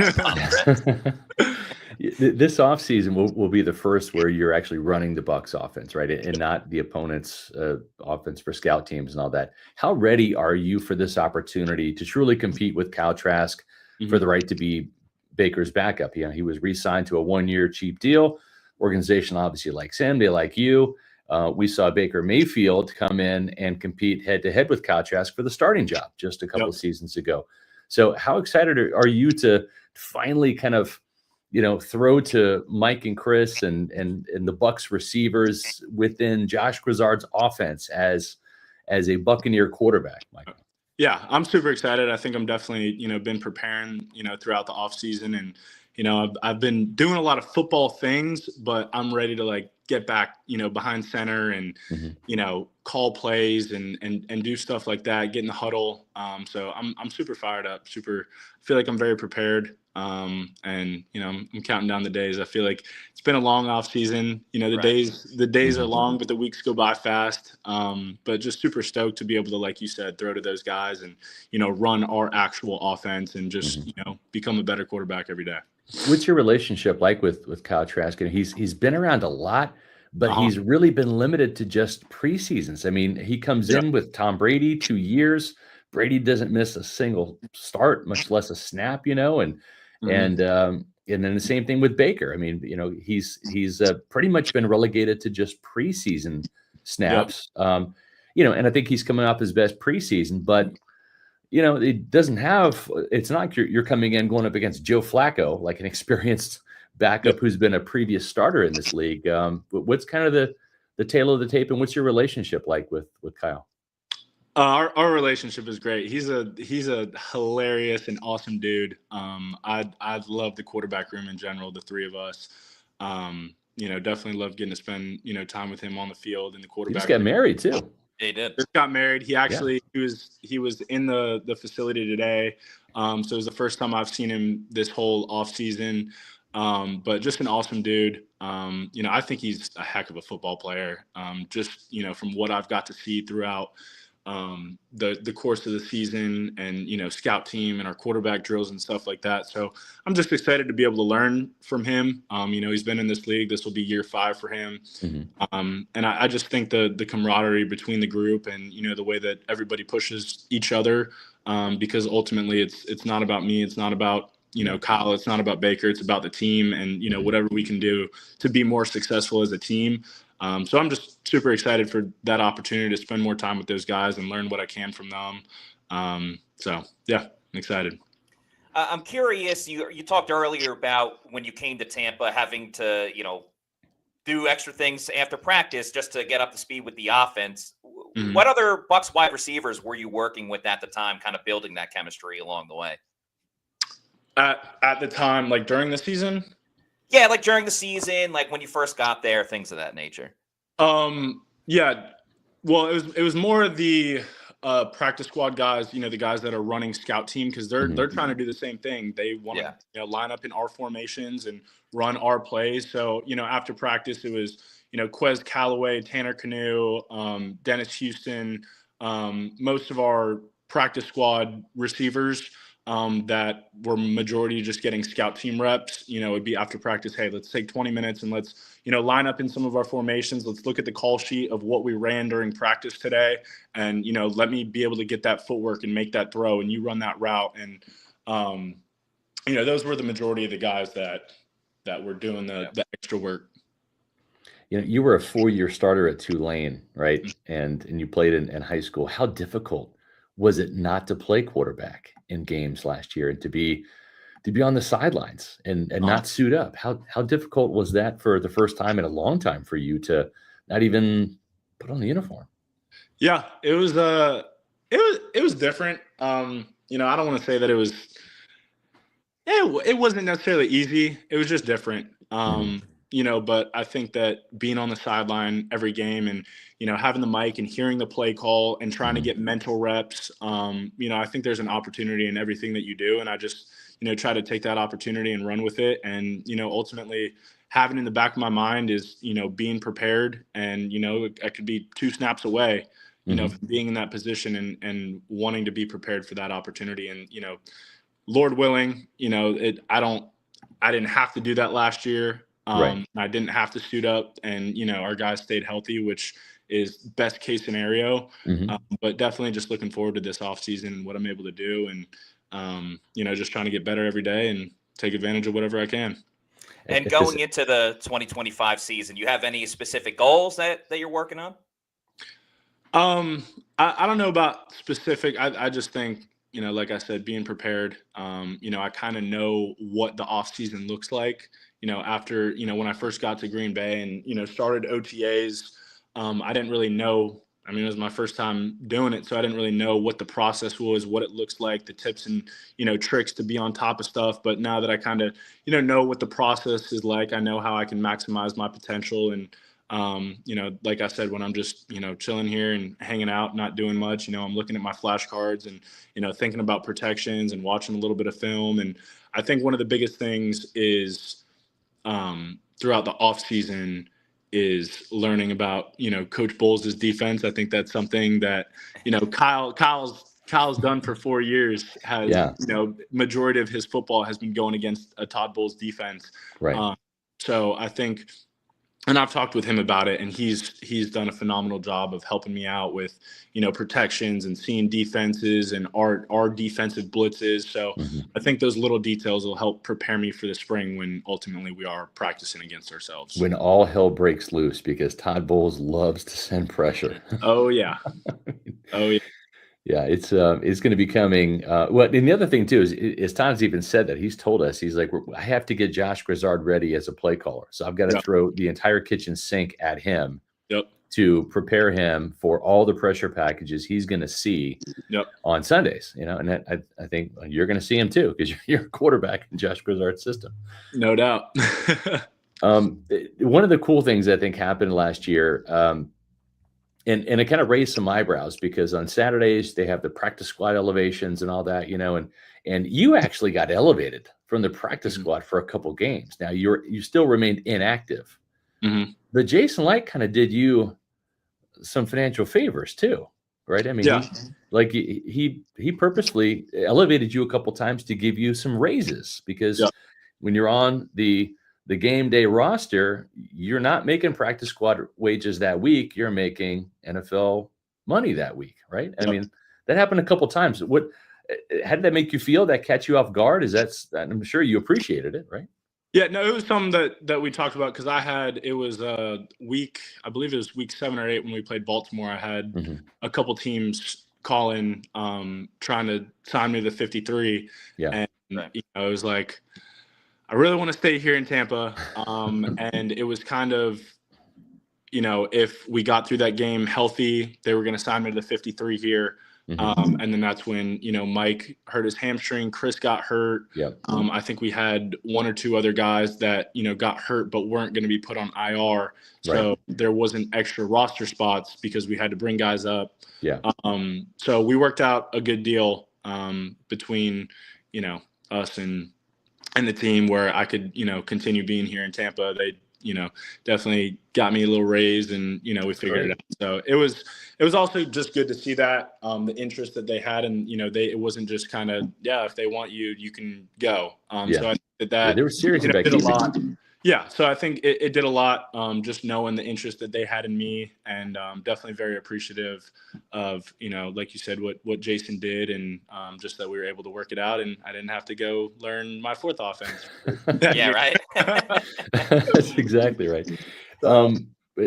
This offseason will be the first where you're actually running the Bucs offense, right? And not the opponent's offense for scout teams and all that. How ready are you for this opportunity to truly compete with Kyle Trask for the right to be Baker's backup? He was re-signed to a 1-year cheap deal. Organization obviously likes him. They like you. We saw Baker Mayfield come in and compete head-to-head with Kyle Trask for the starting job just a couple of seasons ago. So how excited are you to finally kind of, throw to Mike and Chris and the Bucs receivers within Josh Grizzard's offense as a Buccaneer quarterback, Mike? Yeah, I'm super excited. I think I'm definitely, been preparing, throughout the off season, and, I've been doing a lot of football things, but I'm ready to get back, behind center and, call plays and do stuff like that, get in the huddle. So I'm super fired up, I feel like I'm very prepared. And, I'm counting down the days. I feel like it's been a long off season. The days are long, but the weeks go by fast. But just super stoked to be able to, like you said, throw to those guys and, run our actual offense and just, become a better quarterback every day. What's your relationship like with Kyle Trask? And he's been around a lot, but he's really been limited to just preseasons. I mean, he comes in with Tom Brady 2 years. Brady doesn't miss a single start, much less a snap, and then the same thing with Baker. I mean, he's pretty much been relegated to just preseason snaps. And I think he's coming off his best preseason, but it doesn't have. It's not like you're coming in going up against Joe Flacco, like an experienced backup who's been a previous starter in this league. But what's kind of the tail of the tape, and what's your relationship like with Kyle? Our relationship is great. He's a hilarious and awesome dude. I love the quarterback room in general, the 3 of us. Definitely love getting to spend, time with him on the field and the quarterback. He just got married too. He did. Just got married. He actually he was in the facility today. So it was the first time I've seen him this whole off season. But just an awesome dude. I think he's a heck of a football player. Just from what I've got to see throughout the course of the season and, scout team and our quarterback drills and stuff like that. So I'm just excited to be able to learn from him. He's been in this league. This will be year 5 for him. And I just think the camaraderie between the group and, the way that everybody pushes each other, because ultimately it's not about me. It's not about, Kyle, it's not about Baker. It's about the team and, whatever we can do to be more successful as a team. So I'm just super excited for that opportunity to spend more time with those guys and learn what I can from them. So yeah, I'm excited. I'm curious. You talked earlier about when you came to Tampa, having to, do extra things after practice just to get up to speed with the offense. What other Bucs wide receivers were you working with at the time, kind of building that chemistry along the way? At the time, like during the season? Yeah, like during the season, like when you first got there, things of that nature. Yeah. Well, it was more of the practice squad guys, the guys that are running scout team, because they're trying to do the same thing. They want to line up in our formations and run our plays. So, after practice, it was, Quez Callaway, Tanner Canoe, Dennis Houston, most of our practice squad receivers that were majority just getting scout team reps. It'd be after practice, hey, let's take 20 minutes and let's, line up in some of our formations. Let's look at the call sheet of what we ran during practice today. And, let me be able to get that footwork and make that throw, and you run that route. And, those were the majority of the guys that were doing the extra work. You were a 4-year starter at Tulane, right? And you played in high school. How difficult was it not to play quarterback in games last year and to be on the sidelines and not suit up? How difficult was that for the first time in a long time for you to not even put on the uniform? Yeah, it was different. I don't want to say that it wasn't necessarily easy. It was just different. But I think that being on the sideline every game and, having the mic and hearing the play call and trying to get mental reps, I think there's an opportunity in everything that you do. And I just, try to take that opportunity and run with it. And, ultimately having in the back of my mind is, being prepared. And, I could be 2 snaps away, from being in that position and wanting to be prepared for that opportunity. And, Lord willing, I didn't have to do that last year. Right. I didn't have to suit up, and, our guys stayed healthy, which is best case scenario. But definitely just looking forward to this offseason and what I'm able to do. And, just trying to get better every day and take advantage of whatever I can. And going into the 2025 season, you have any specific goals that you're working on? I don't know about specific. I just think, like I said, being prepared. I kind of know what the off season looks like. After, when I first got to Green Bay and, started OTAs, I didn't really know. I mean, it was my first time doing it, so I didn't really know what the process was, what it looks like, the tips and, tricks to be on top of stuff. But now that I kind of, know what the process is like, I know how I can maximize my potential. And, like I said, when I'm just, chilling here and hanging out, not doing much, I'm looking at my flashcards and, thinking about protections and watching a little bit of film. And I think one of the biggest things is throughout the off season is learning about, Coach Bowles' defense. I think that's something that, Kyle's done for 4 years, has, majority of his football has been going against a Todd Bowles defense. Right. So I think, and I've talked with him about it, and he's done a phenomenal job of helping me out with, protections and seeing defenses and our defensive blitzes. So I think those little details will help prepare me for the spring when ultimately we are practicing against ourselves. When all hell breaks loose, because Todd Bowles loves to send pressure. Oh yeah. Oh yeah. Yeah, it's going to be coming. And the other thing too is Todd's even said that. He's told us, he's like, I have to get Josh Grizzard ready as a play caller, so I've got to throw the entire kitchen sink at him to prepare him for all the pressure packages he's going to see on Sundays. And I think you're going to see him too, because you're a quarterback in Josh Grizzard's system. No doubt. One of the cool things I think happened last year. And it kind of raised some eyebrows, because on Saturdays they have the practice squad elevations and all that, and you actually got elevated from the practice squad for a couple games. Now you still remained inactive, but Jason Light kind of did you some financial favors too, right? I mean, he purposely elevated you a couple times to give you some raises, because when you're on the game day roster, you're not making practice squad wages that week. You're making NFL money that week, right? I mean, that happened a couple times. How did that make you feel? That catch you off guard? I'm sure you appreciated it, right? Yeah, no, it was something that we talked about, because it was a week, I believe it was week 7 or 8 when we played Baltimore. I had a couple teams call in trying to sign me to the 53. And it was like, I really want to stay here in Tampa. And it was kind of, if we got through that game healthy, they were going to sign me to the 53 here. And then that's when, Mike hurt his hamstring, Chris got hurt. I think we had 1 or 2 other guys that, got hurt but weren't going to be put on IR. So there wasn't extra roster spots because we had to bring guys up. So we worked out a good deal between, us and the team, where I could, continue being here in Tampa. They, definitely got me a little raise, and we figured it out. So it was also just good to see that the interest that they had, and it wasn't just kind of if they want you, you can go. So I think that they were serious about did a keeping lot. Yeah, so I think it did a lot, just knowing the interest that they had in me, and definitely very appreciative of, like you said, what Jason did, and just that we were able to work it out, and I didn't have to go learn my fourth offense. Yeah, right. That's exactly right.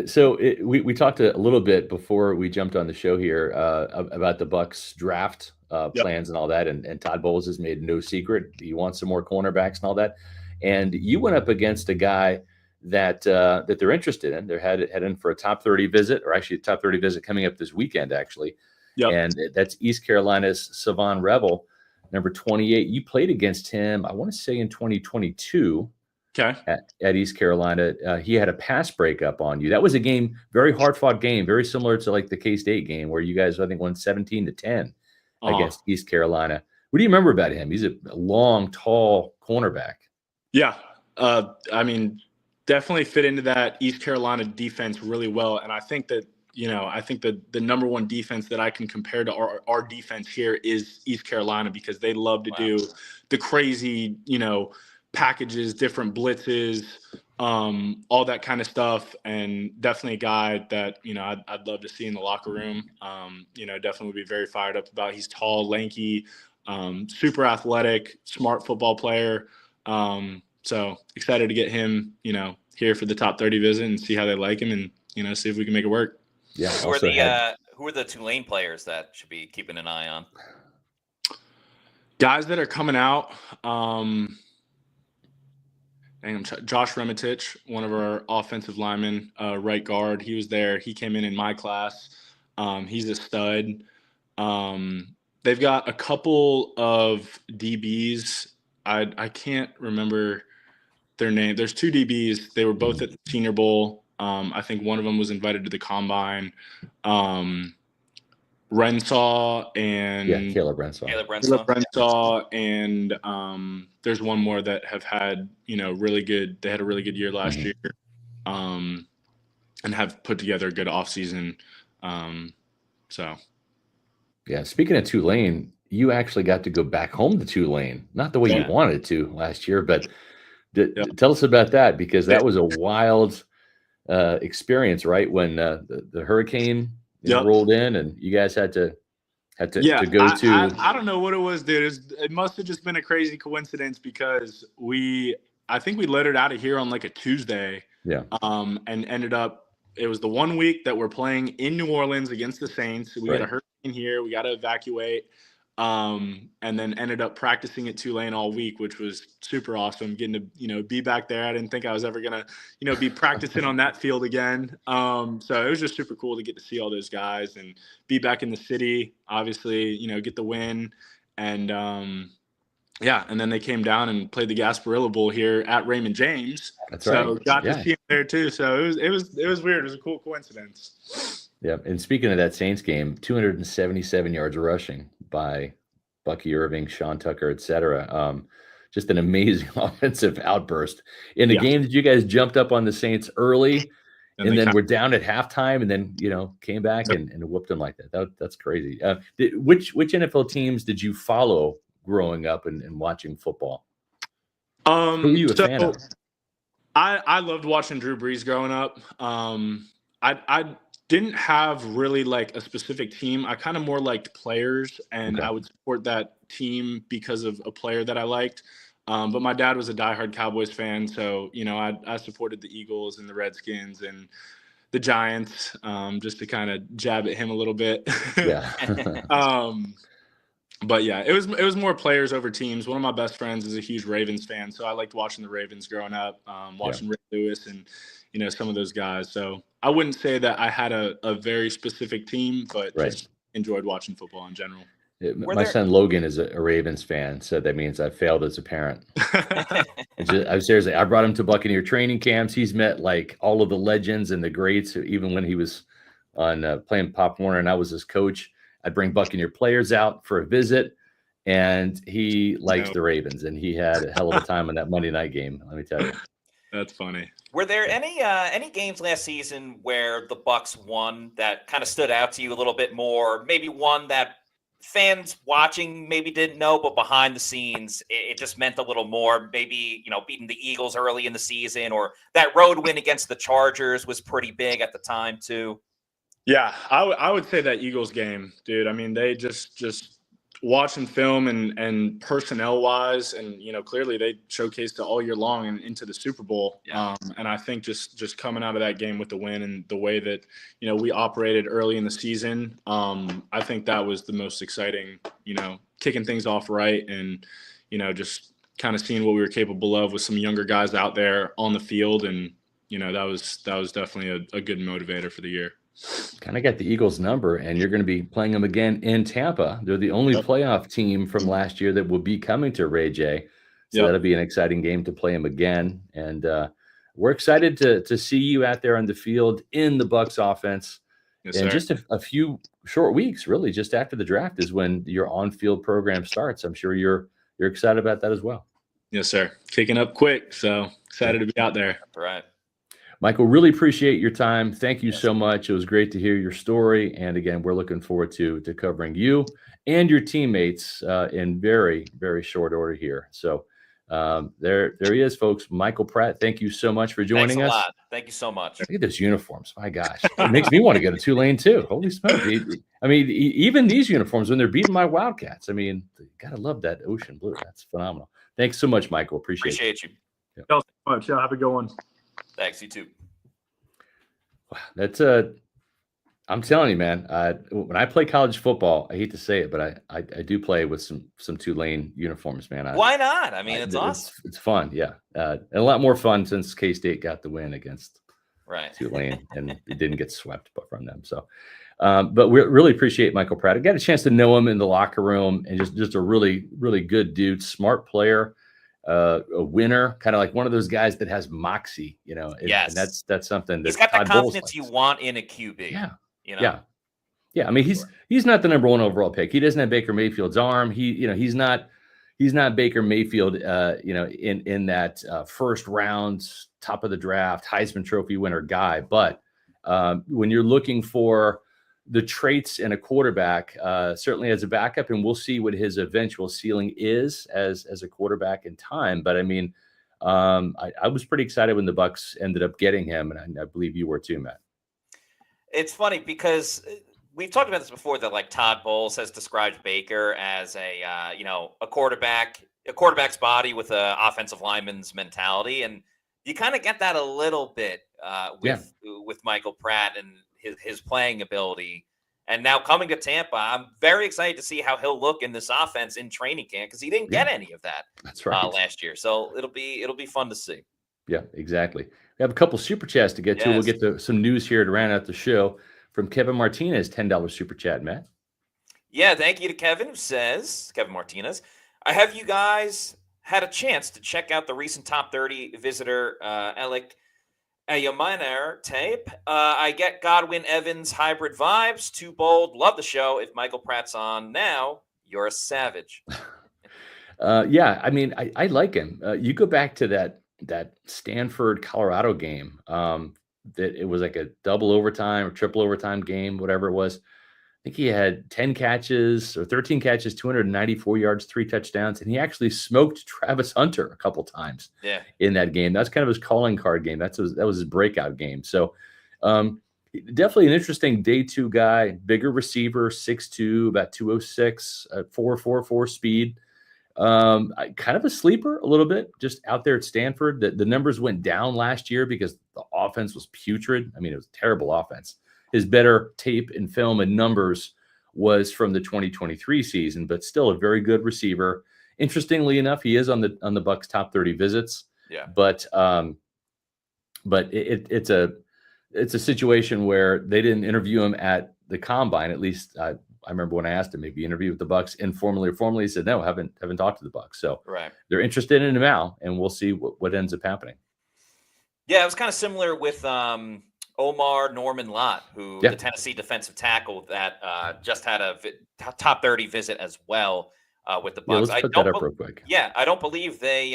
So we talked a little bit before we jumped on the show here about the Bucs draft plans and all that, and Todd Bowles has made no secret he wants some more cornerbacks and all that. And you went up against a guy that they're interested in. They're heading for a top 30 visit, or actually a top 30 visit coming up this weekend, actually. Yep. And that's East Carolina's Savon Rebel, number 28. You played against him, I want to say, in 2022. Okay. At East Carolina. He had a pass breakup on you. That was a game, very hard-fought game, very similar to like the K-State game where you guys, I think, won 17-10 against East Carolina. What do you remember about him? He's a long, tall cornerback. Yeah. I mean, definitely fit into that East Carolina defense really well. And I think that, I think that the number one defense that I can compare to our defense here is East Carolina, because they love to do the crazy, packages, different blitzes, all that kind of stuff. And definitely a guy that, I'd love to see in the locker room. Definitely would be very fired up about. He's tall, lanky, super athletic, smart football player. So excited to get him, here for the top 30 visit and see how they like him, and, see if we can make it work. Yeah. Who are the Tulane players that should be keeping an eye on? Guys that are coming out. Josh Remitich, one of our offensive linemen, right guard. He was there. He came in my class. He's a stud. They've got a couple of DBs. I can't remember their name. There's two DBs. They were both at the Senior Bowl. I think one of them was invited to the Combine. Rensaw and Caleb Rensaw. And there's one more that have had really good. They had a really good year last year, and have put together a good offseason. So, yeah. Speaking of Tulane, you actually got to go back home to Tulane, not the way you wanted to last year, but tell us about that, because that was a wild experience, right? When the hurricane rolled in and you guys had to go to. I don't know what it was, dude. It must have just been a crazy coincidence, because I think we let it out of here on like a Tuesday. Yeah. And ended up, it was the 1 week that we're playing in New Orleans against the Saints. We had a hurricane here. We got to evacuate. And then ended up practicing at Tulane all week, which was super awesome. Getting to, be back there. I didn't think I was ever going to, be practicing on that field again. So it was just super cool to get to see all those guys and be back in the city, obviously, get the win. And, and then they came down and played the Gasparilla Bowl here at Raymond James. That's right. So got to see him there too. So it was weird. It was a cool coincidence. Yeah. And speaking of that Saints game, 277 yards rushing by Bucky Irving, Sean Tucker, etc. Just an amazing offensive outburst in the game that you guys jumped up on the Saints early, and then we're down at halftime, and then came back and whooped them like that. That's crazy. Which NFL teams did you follow growing up and watching football? Who are you a fan of? I loved watching Drew Brees growing up. I didn't have really like a specific team. I kind of more liked players, and I would support that team because of a player that I liked. But my dad was a diehard Cowboys fan, so I supported the Eagles and the Redskins and the Giants, just to kind of jab at him a little bit. Yeah. But yeah, it was more players over teams. One of my best friends is a huge Ravens fan, so I liked watching the Ravens growing up, watching Ray Lewis and some of those guys. So I wouldn't say that I had a very specific team, but just enjoyed watching football in general. My son Logan is a Ravens fan, so that means I failed as a parent. I brought him to Buccaneer training camps. He's met like all of the legends and the greats, even when he was on playing Pop Warner and I was his coach. I'd bring Buccaneer players out for a visit, and he likes the Ravens, and he had a hell of a time in that Monday night game, let me tell you. That's funny. Were there any games last season where the Bucs won that kind of stood out to you a little bit more? Maybe one that fans watching maybe didn't know, but behind the scenes, it just meant a little more. Maybe, beating the Eagles early in the season, or that road win against the Chargers was pretty big at the time too. Yeah, I would say that Eagles game, dude. I mean, they just watching film and personnel wise, and clearly they showcased it all year long and into the Super Bowl. Yeah. And I think just coming out of that game with the win and the way that we operated early in the season, I think that was the most exciting. Kicking things off right, and just kind of seeing what we were capable of with some younger guys out there on the field, and that was definitely a good motivator for the year. Kind of got the Eagles number, and you're going to be playing them again in Tampa. They're the only playoff team from last year that will be coming to RayJay. So that'll be an exciting game to play them again. And we're excited to see you out there on the field in the Bucs offense. Yes, and sir. just a few short weeks, really, just after the draft is when your on-field program starts. I'm sure you're excited about that as well. Yes, sir. Kicking up quick, so excited to be out there. All right. Michael, really appreciate your time. Thank you so much. It was great to hear your story. And again, we're looking forward to covering you and your teammates in very, very short order here. So there he is, folks. Michael Pratt, thank you so much for joining us. Thanks a lot. Thank you so much. Look at those uniforms. My gosh. It makes me want to go to Tulane too. Holy smokes. I mean, even these uniforms, when they're beating my Wildcats, I mean, you got to love that ocean blue. That's phenomenal. Thanks so much, Michael. Appreciate you. Thanks so much. Yeah, have a good one. Thanks, you too. That's I'm telling you, man, when I play college football, I hate to say it, but I do play with some Tulane uniforms, man. Why not? I mean, it's awesome. It's fun. Yeah. And a lot more fun since K-State got the win against Tulane and it didn't get swept from them. So, but we really appreciate Michael Pratt. I got a chance to know him in the locker room, and just a really, really good dude, smart player. A winner, kind of like one of those guys that has moxie, Yes. And that's something that he's got the Todd confidence you want in a QB. Yeah. I mean, he's not the number one overall pick. He doesn't have Baker Mayfield's arm. He's not Baker Mayfield. In that first round, top of the draft, Heisman Trophy winner guy. But when you're looking for the traits in a quarterback, certainly as a backup, and we'll see what his eventual ceiling is as a quarterback in time. But I mean, I was pretty excited when the Bucs ended up getting him, and I believe you were too, Matt. It's funny because we've talked about this before, that like Todd Bowles has described Baker as a quarterback's body with an offensive lineman's mentality, and you kind of get that a little bit with Michael Pratt and his playing ability. And now coming to Tampa, I'm very excited to see how he'll look in this offense in training camp, because he didn't get any of that last year. So it'll be fun to see. Yeah, exactly. We have a couple super chats to get to. We'll get to some news here to round out the show from Kevin Martinez, $10 super chat, Matt. Yeah, thank you to Kevin, who says, Kevin Martinez, I have you guys had a chance to check out the recent top 30 visitor Alec Ayaminer tape. I get Godwin Evans hybrid vibes. Too bold. Love the show. If Michael Pratt's on now, you're a savage. Yeah, I mean, I like him. You go back to that Stanford Colorado game. That it was like a double overtime or triple overtime game, whatever it was. I think he had 10 catches or 13 catches, 294 yards, 3 touchdowns, and he actually smoked Travis Hunter a couple times in that game. That's kind of his calling card game. That was his breakout game. So definitely an interesting day 2 guy, bigger receiver, 6'2", about 206, 4.44 speed. Kind of a sleeper a little bit, just out there at Stanford. The numbers went down last year because the offense was putrid. I mean, it was a terrible offense. His better tape and film and numbers was from the 2023 season, but still a very good receiver. Interestingly enough, he is on the Bucs top 30 visits. Yeah. But it's a situation where they didn't interview him at the combine. At least I remember when I asked him, maybe interview with the Bucs informally or formally. He said, no, haven't talked to the Bucs. So they're interested in him now, and we'll see what ends up happening. Yeah, it was kind of similar with Omar Norman Lott, who the Tennessee defensive tackle that just had a top 30 visit as well with the Bucs. Yeah, let's put that up real quick. Yeah, I don't believe they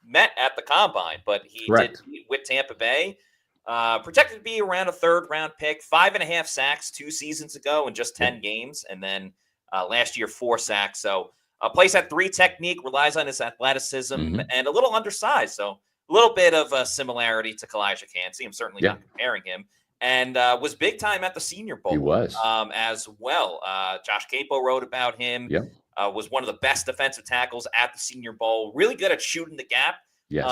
met at the combine, but he Correct. did with Tampa Bay. Projected to be around a 3rd-round pick, 5.5 sacks 2 seasons ago in just 10 games, and then last year 4 sacks. So plays at 3 technique, relies on his athleticism, and a little undersized. So a little bit of a similarity to Kalijah Kancey. I'm certainly not comparing him. And was big time at the Senior Bowl. He was. As well. Josh Capo wrote about him. Yep. Was one of the best defensive tackles at the Senior Bowl. Really good at shooting the gap. Yes.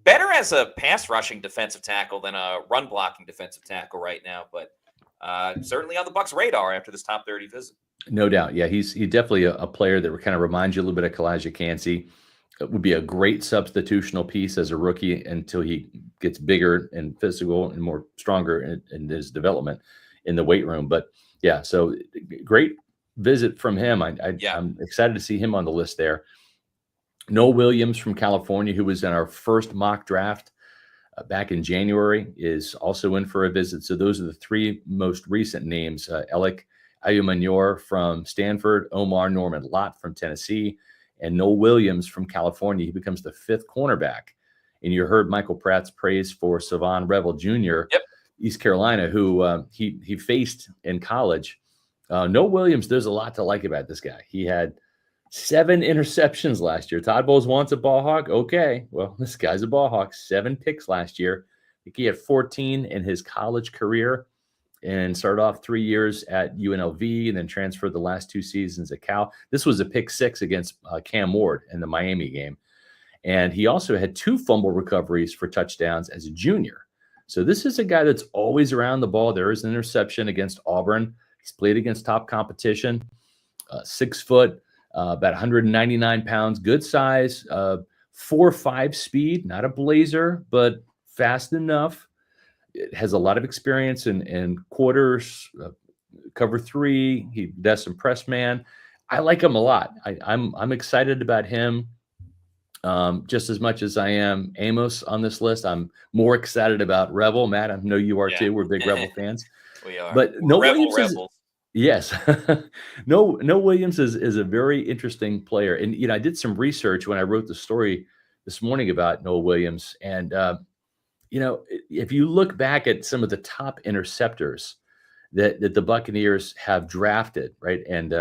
Better as a pass rushing defensive tackle than a run blocking defensive tackle right now, but certainly on the Bucs' radar after this top 30 visit. No doubt. Yeah, he's definitely a player that kind of reminds you a little bit of Kalijah Kancey. It would be a great substitutional piece as a rookie until he gets bigger and physical and more stronger in his development in the weight room. But yeah, so great visit from him. I'm excited to see him on the list there. Noah Williams from California, who was in our first mock draft back in January, is also in for a visit. So those are the 3 most recent names. Alec Ayumanyor from Stanford, Omar Norman Lott from Tennessee, and Noah Williams from California. He becomes the 5th cornerback. And you heard Michael Pratt's praise for Savon Revel Jr., East Carolina, who he faced in college. Noah Williams, there's a lot to like about this guy. He had 7 interceptions last year. Todd Bowles wants a ball hawk. Okay, well, this guy's a ball hawk. 7 picks last year. I think he had 14 in his college career and started off 3 years at UNLV and then transferred the last 2 seasons at Cal. This was a pick 6 against Cam Ward in the Miami game. And he also had 2 fumble recoveries for touchdowns as a junior. So this is a guy that's always around the ball. There is an interception against Auburn. He's played against top competition. 6 foot. About 199 pounds, good size, 4.5 speed, not a blazer, but fast enough. It has a lot of experience in quarters, cover 3. He does some press man. I like him a lot. I'm excited about him just as much as I am Amos on this list. I'm more excited about Revel. Matt, I know you are too. We're big Revel fans. We are. But no Williams is, Rebels. yes. No Williams is a very interesting player. And, I did some research when I wrote the story this morning about Noah Williams. And, if you look back at some of the top interceptors that the Buccaneers have drafted, right? And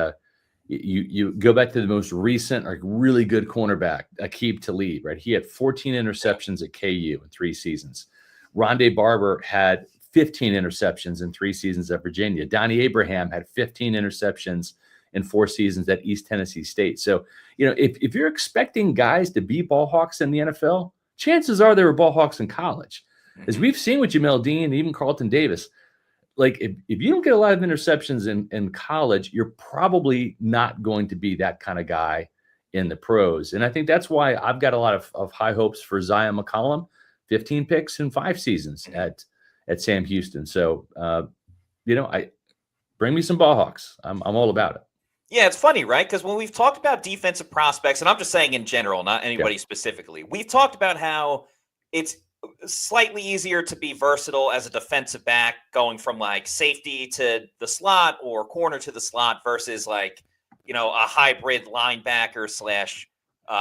you go back to the most recent, like really good cornerback, Aqib Talib, right? He had 14 interceptions at KU in 3 seasons. Rondé Barber had 15 interceptions in 3 seasons at Virginia. Donnie Abraham had 15 interceptions in 4 seasons at East Tennessee State. So, if you're expecting guys to be ball hawks in the NFL, chances are they were ball hawks in college. As we've seen with Jamel Dean and even Carlton Davis, like if you don't get a lot of interceptions in college, you're probably not going to be that kind of guy in the pros. And I think that's why I've got a lot of high hopes for Zion McCollum, 15 picks in 5 seasons at Sam Houston. So, I bring me some ball hawks. I'm all about it. Yeah, it's funny, right? Because when we've talked about defensive prospects, and I'm just saying in general, not anybody specifically, we've talked about how it's slightly easier to be versatile as a defensive back going from like safety to the slot or corner to the slot versus like, a hybrid linebacker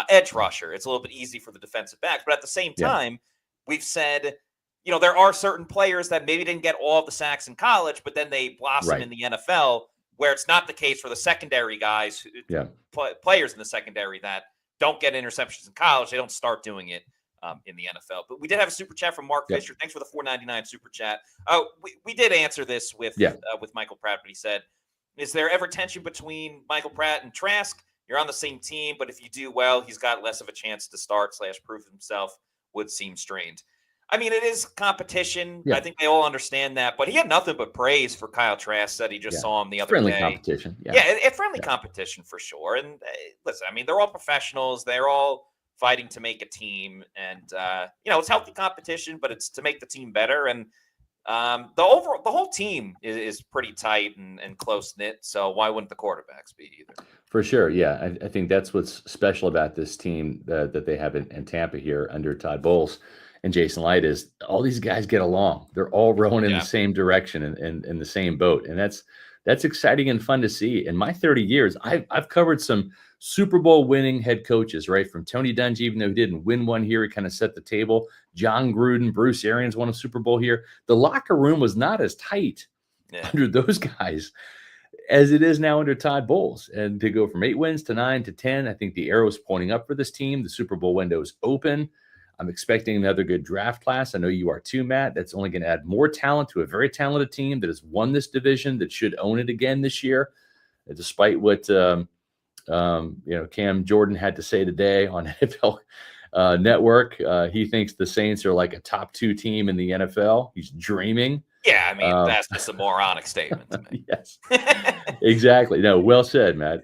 / edge rusher. It's a little bit easy for the defensive backs. But at the same time, we've said, there are certain players that maybe didn't get all of the sacks in college, but then they blossom in the NFL, where it's not the case for the secondary guys, players in the secondary that don't get interceptions in college. They don't start doing it in the NFL. But we did have a super chat from Mark Fisher. Thanks for the $4.99 super chat. We did answer this with Michael Pratt, but he said, is there ever tension between Michael Pratt and Trask? You're on the same team, but if you do well, he's got less of a chance to start / prove himself. Would seem strained. I mean, it is competition. Yeah. I think they all understand that, but he had nothing but praise for Kyle Trask. Said he just saw him the other friendly day. Competition. Friendly competition for sure. And listen, I mean, they're all professionals. They're all fighting to make a team, and it's healthy competition, but it's to make the team better. And the whole team is pretty tight and close knit. So why wouldn't the quarterbacks be either? For sure, yeah. I think that's what's special about this team that they have in Tampa here under Todd Bowles. and Jason Light is all these guys get along. They're all rowing in Yeah. the same direction and in the same boat. And that's exciting and fun to see. In my 30 years, I've covered some Super Bowl winning head coaches, right? From Tony Dungy, even though he didn't win one here, he kind of set the table. John Gruden, Bruce Arians won a Super Bowl here. The locker room was not as tight under those guys as it is now under Todd Bowles. And to go from 8 wins to 9 to 10, I think the arrow is pointing up for this team. The Super Bowl window is open. I'm expecting another good draft class. I know you are too, Matt. That's only going to add more talent to a very talented team that has won this division, that should own it again this year, despite what Cam Jordan had to say today on NFL Network. He thinks the Saints are like a top 2 team in the NFL. He's dreaming. Yeah, I mean, that's just a moronic statement to me. Yes, exactly. No, well said, Matt.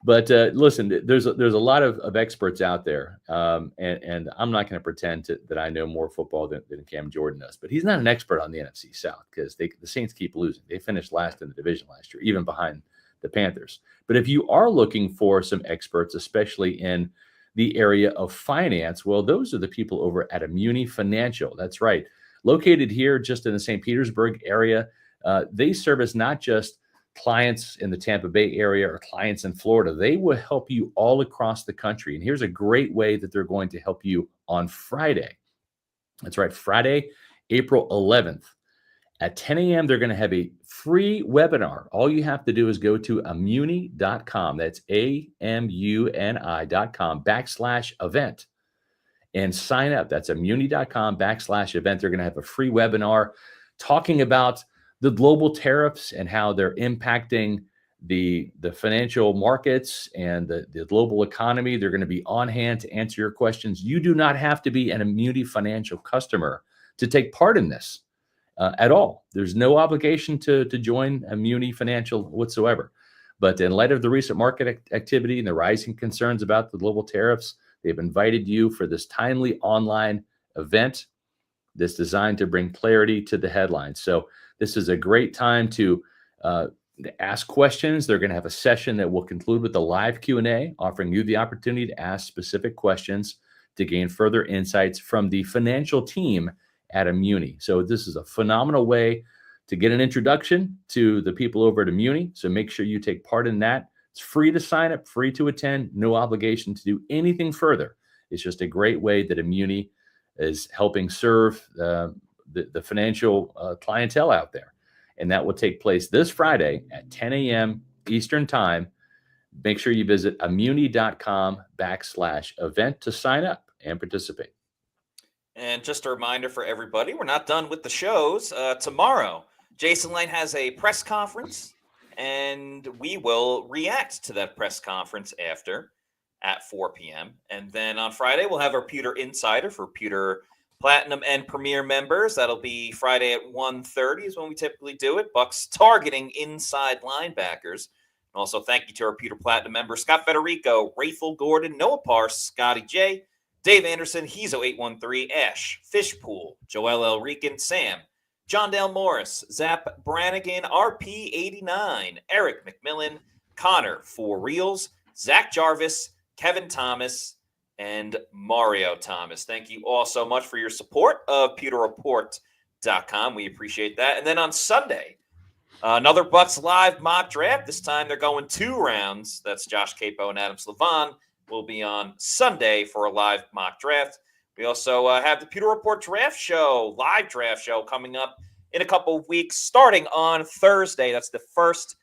But listen, there's a lot of experts out there, and I'm not going to pretend that I know more football than Cam Jordan does. But he's not an expert on the NFC South because the Saints keep losing. They finished last in the division last year, even behind the Panthers. But if you are looking for some experts, especially in the area of finance, well, those are the people over at Immuni Financial. That's right. Located here just in the St. Petersburg area, they service not just clients in the Tampa Bay area or clients in Florida. They will help you all across the country. And here's a great way that they're going to help you on Friday. That's right, Friday, April 11th. At 10 a.m., they're going to have a free webinar. All you have to do is go to Immuni.com. That's AMUNI.com/event. And sign up. That's Immuni.com/event. They're going to have a free webinar talking about the global tariffs and how they're impacting the financial markets and the global economy. They're going to be on hand to answer your questions. You do not have to be an Immuni Financial customer to take part in this at all. There's no obligation to join Immuni Financial whatsoever. But in light of the recent market activity and the rising concerns about the global tariffs, they've invited you for this timely online event that's designed to bring clarity to the headlines. So this is a great time to ask questions. They're going to have a session that will conclude with a live Q&A, offering you the opportunity to ask specific questions to gain further insights from the financial team at Immuni. So this is a phenomenal way to get an introduction to the people over at Immuni. So make sure you take part in that. It's free to sign up, free to attend, no obligation to do anything further. It's just a great way that Immuni is helping serve the financial clientele out there. And that will take place this Friday at 10 a.m. Eastern Time. Make sure you visit Immuni.com/event to sign up and participate. And just a reminder for everybody, we're not done with the shows. Tomorrow, Jason Light has a press conference, and we will react to that press conference after at 4 p.m. And then on Friday, we'll have our Pewter Insider for Pewter Platinum and Premier members. That'll be Friday at 1:30 is when we typically do it. Bucs targeting inside linebackers. And also thank you to our Pewter Platinum members, Scott Federico, Rayful Gordon, Noah Parse, Scotty J, Dave Anderson, Hezo813, Ash, Fishpool, Joel L. Rican, Sam, John Dale Morris, Zap Brannigan, RP89, Eric McMillan, Connor For Reals, Zach Jarvis, Kevin Thomas, and Mario Thomas. Thank you all so much for your support of PewterReport.com. We appreciate that. And then on Sunday, another Bucs Live mock draft. This time they're going 2 rounds. That's Josh Capo and Adam Slavon. Will be on Sunday for a live mock draft. We also have the Pewter Report draft show, live draft show coming up in a couple of weeks, starting on Thursday. That's the first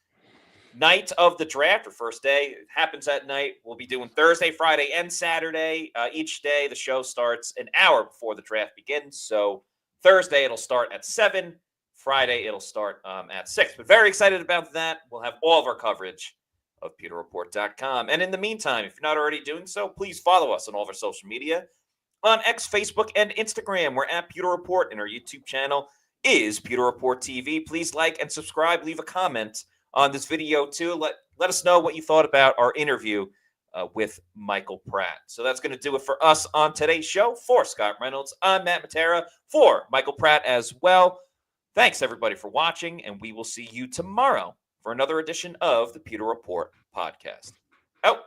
night of the draft, or first day. It happens at night. We'll be doing Thursday, Friday, and Saturday. Each day, the show starts an hour before the draft begins. So Thursday, it'll start at 7. Friday, it'll start at 6. But very excited about that. We'll have all of our coverage of PewterReport.com. And in the meantime, if you're not already doing so, please follow us on all of our social media. On X, Facebook, and Instagram, we're at Pewter Report, and our YouTube channel is Pewter Report TV. Please like and subscribe. Leave a comment on this video, too. Let us know what you thought about our interview with Michael Pratt. So that's going to do it for us on today's show. For Scott Reynolds, I'm Matt Matera. For Michael Pratt as well. Thanks, everybody, for watching, and we will see you tomorrow for another edition of the Pewter Report podcast. Out.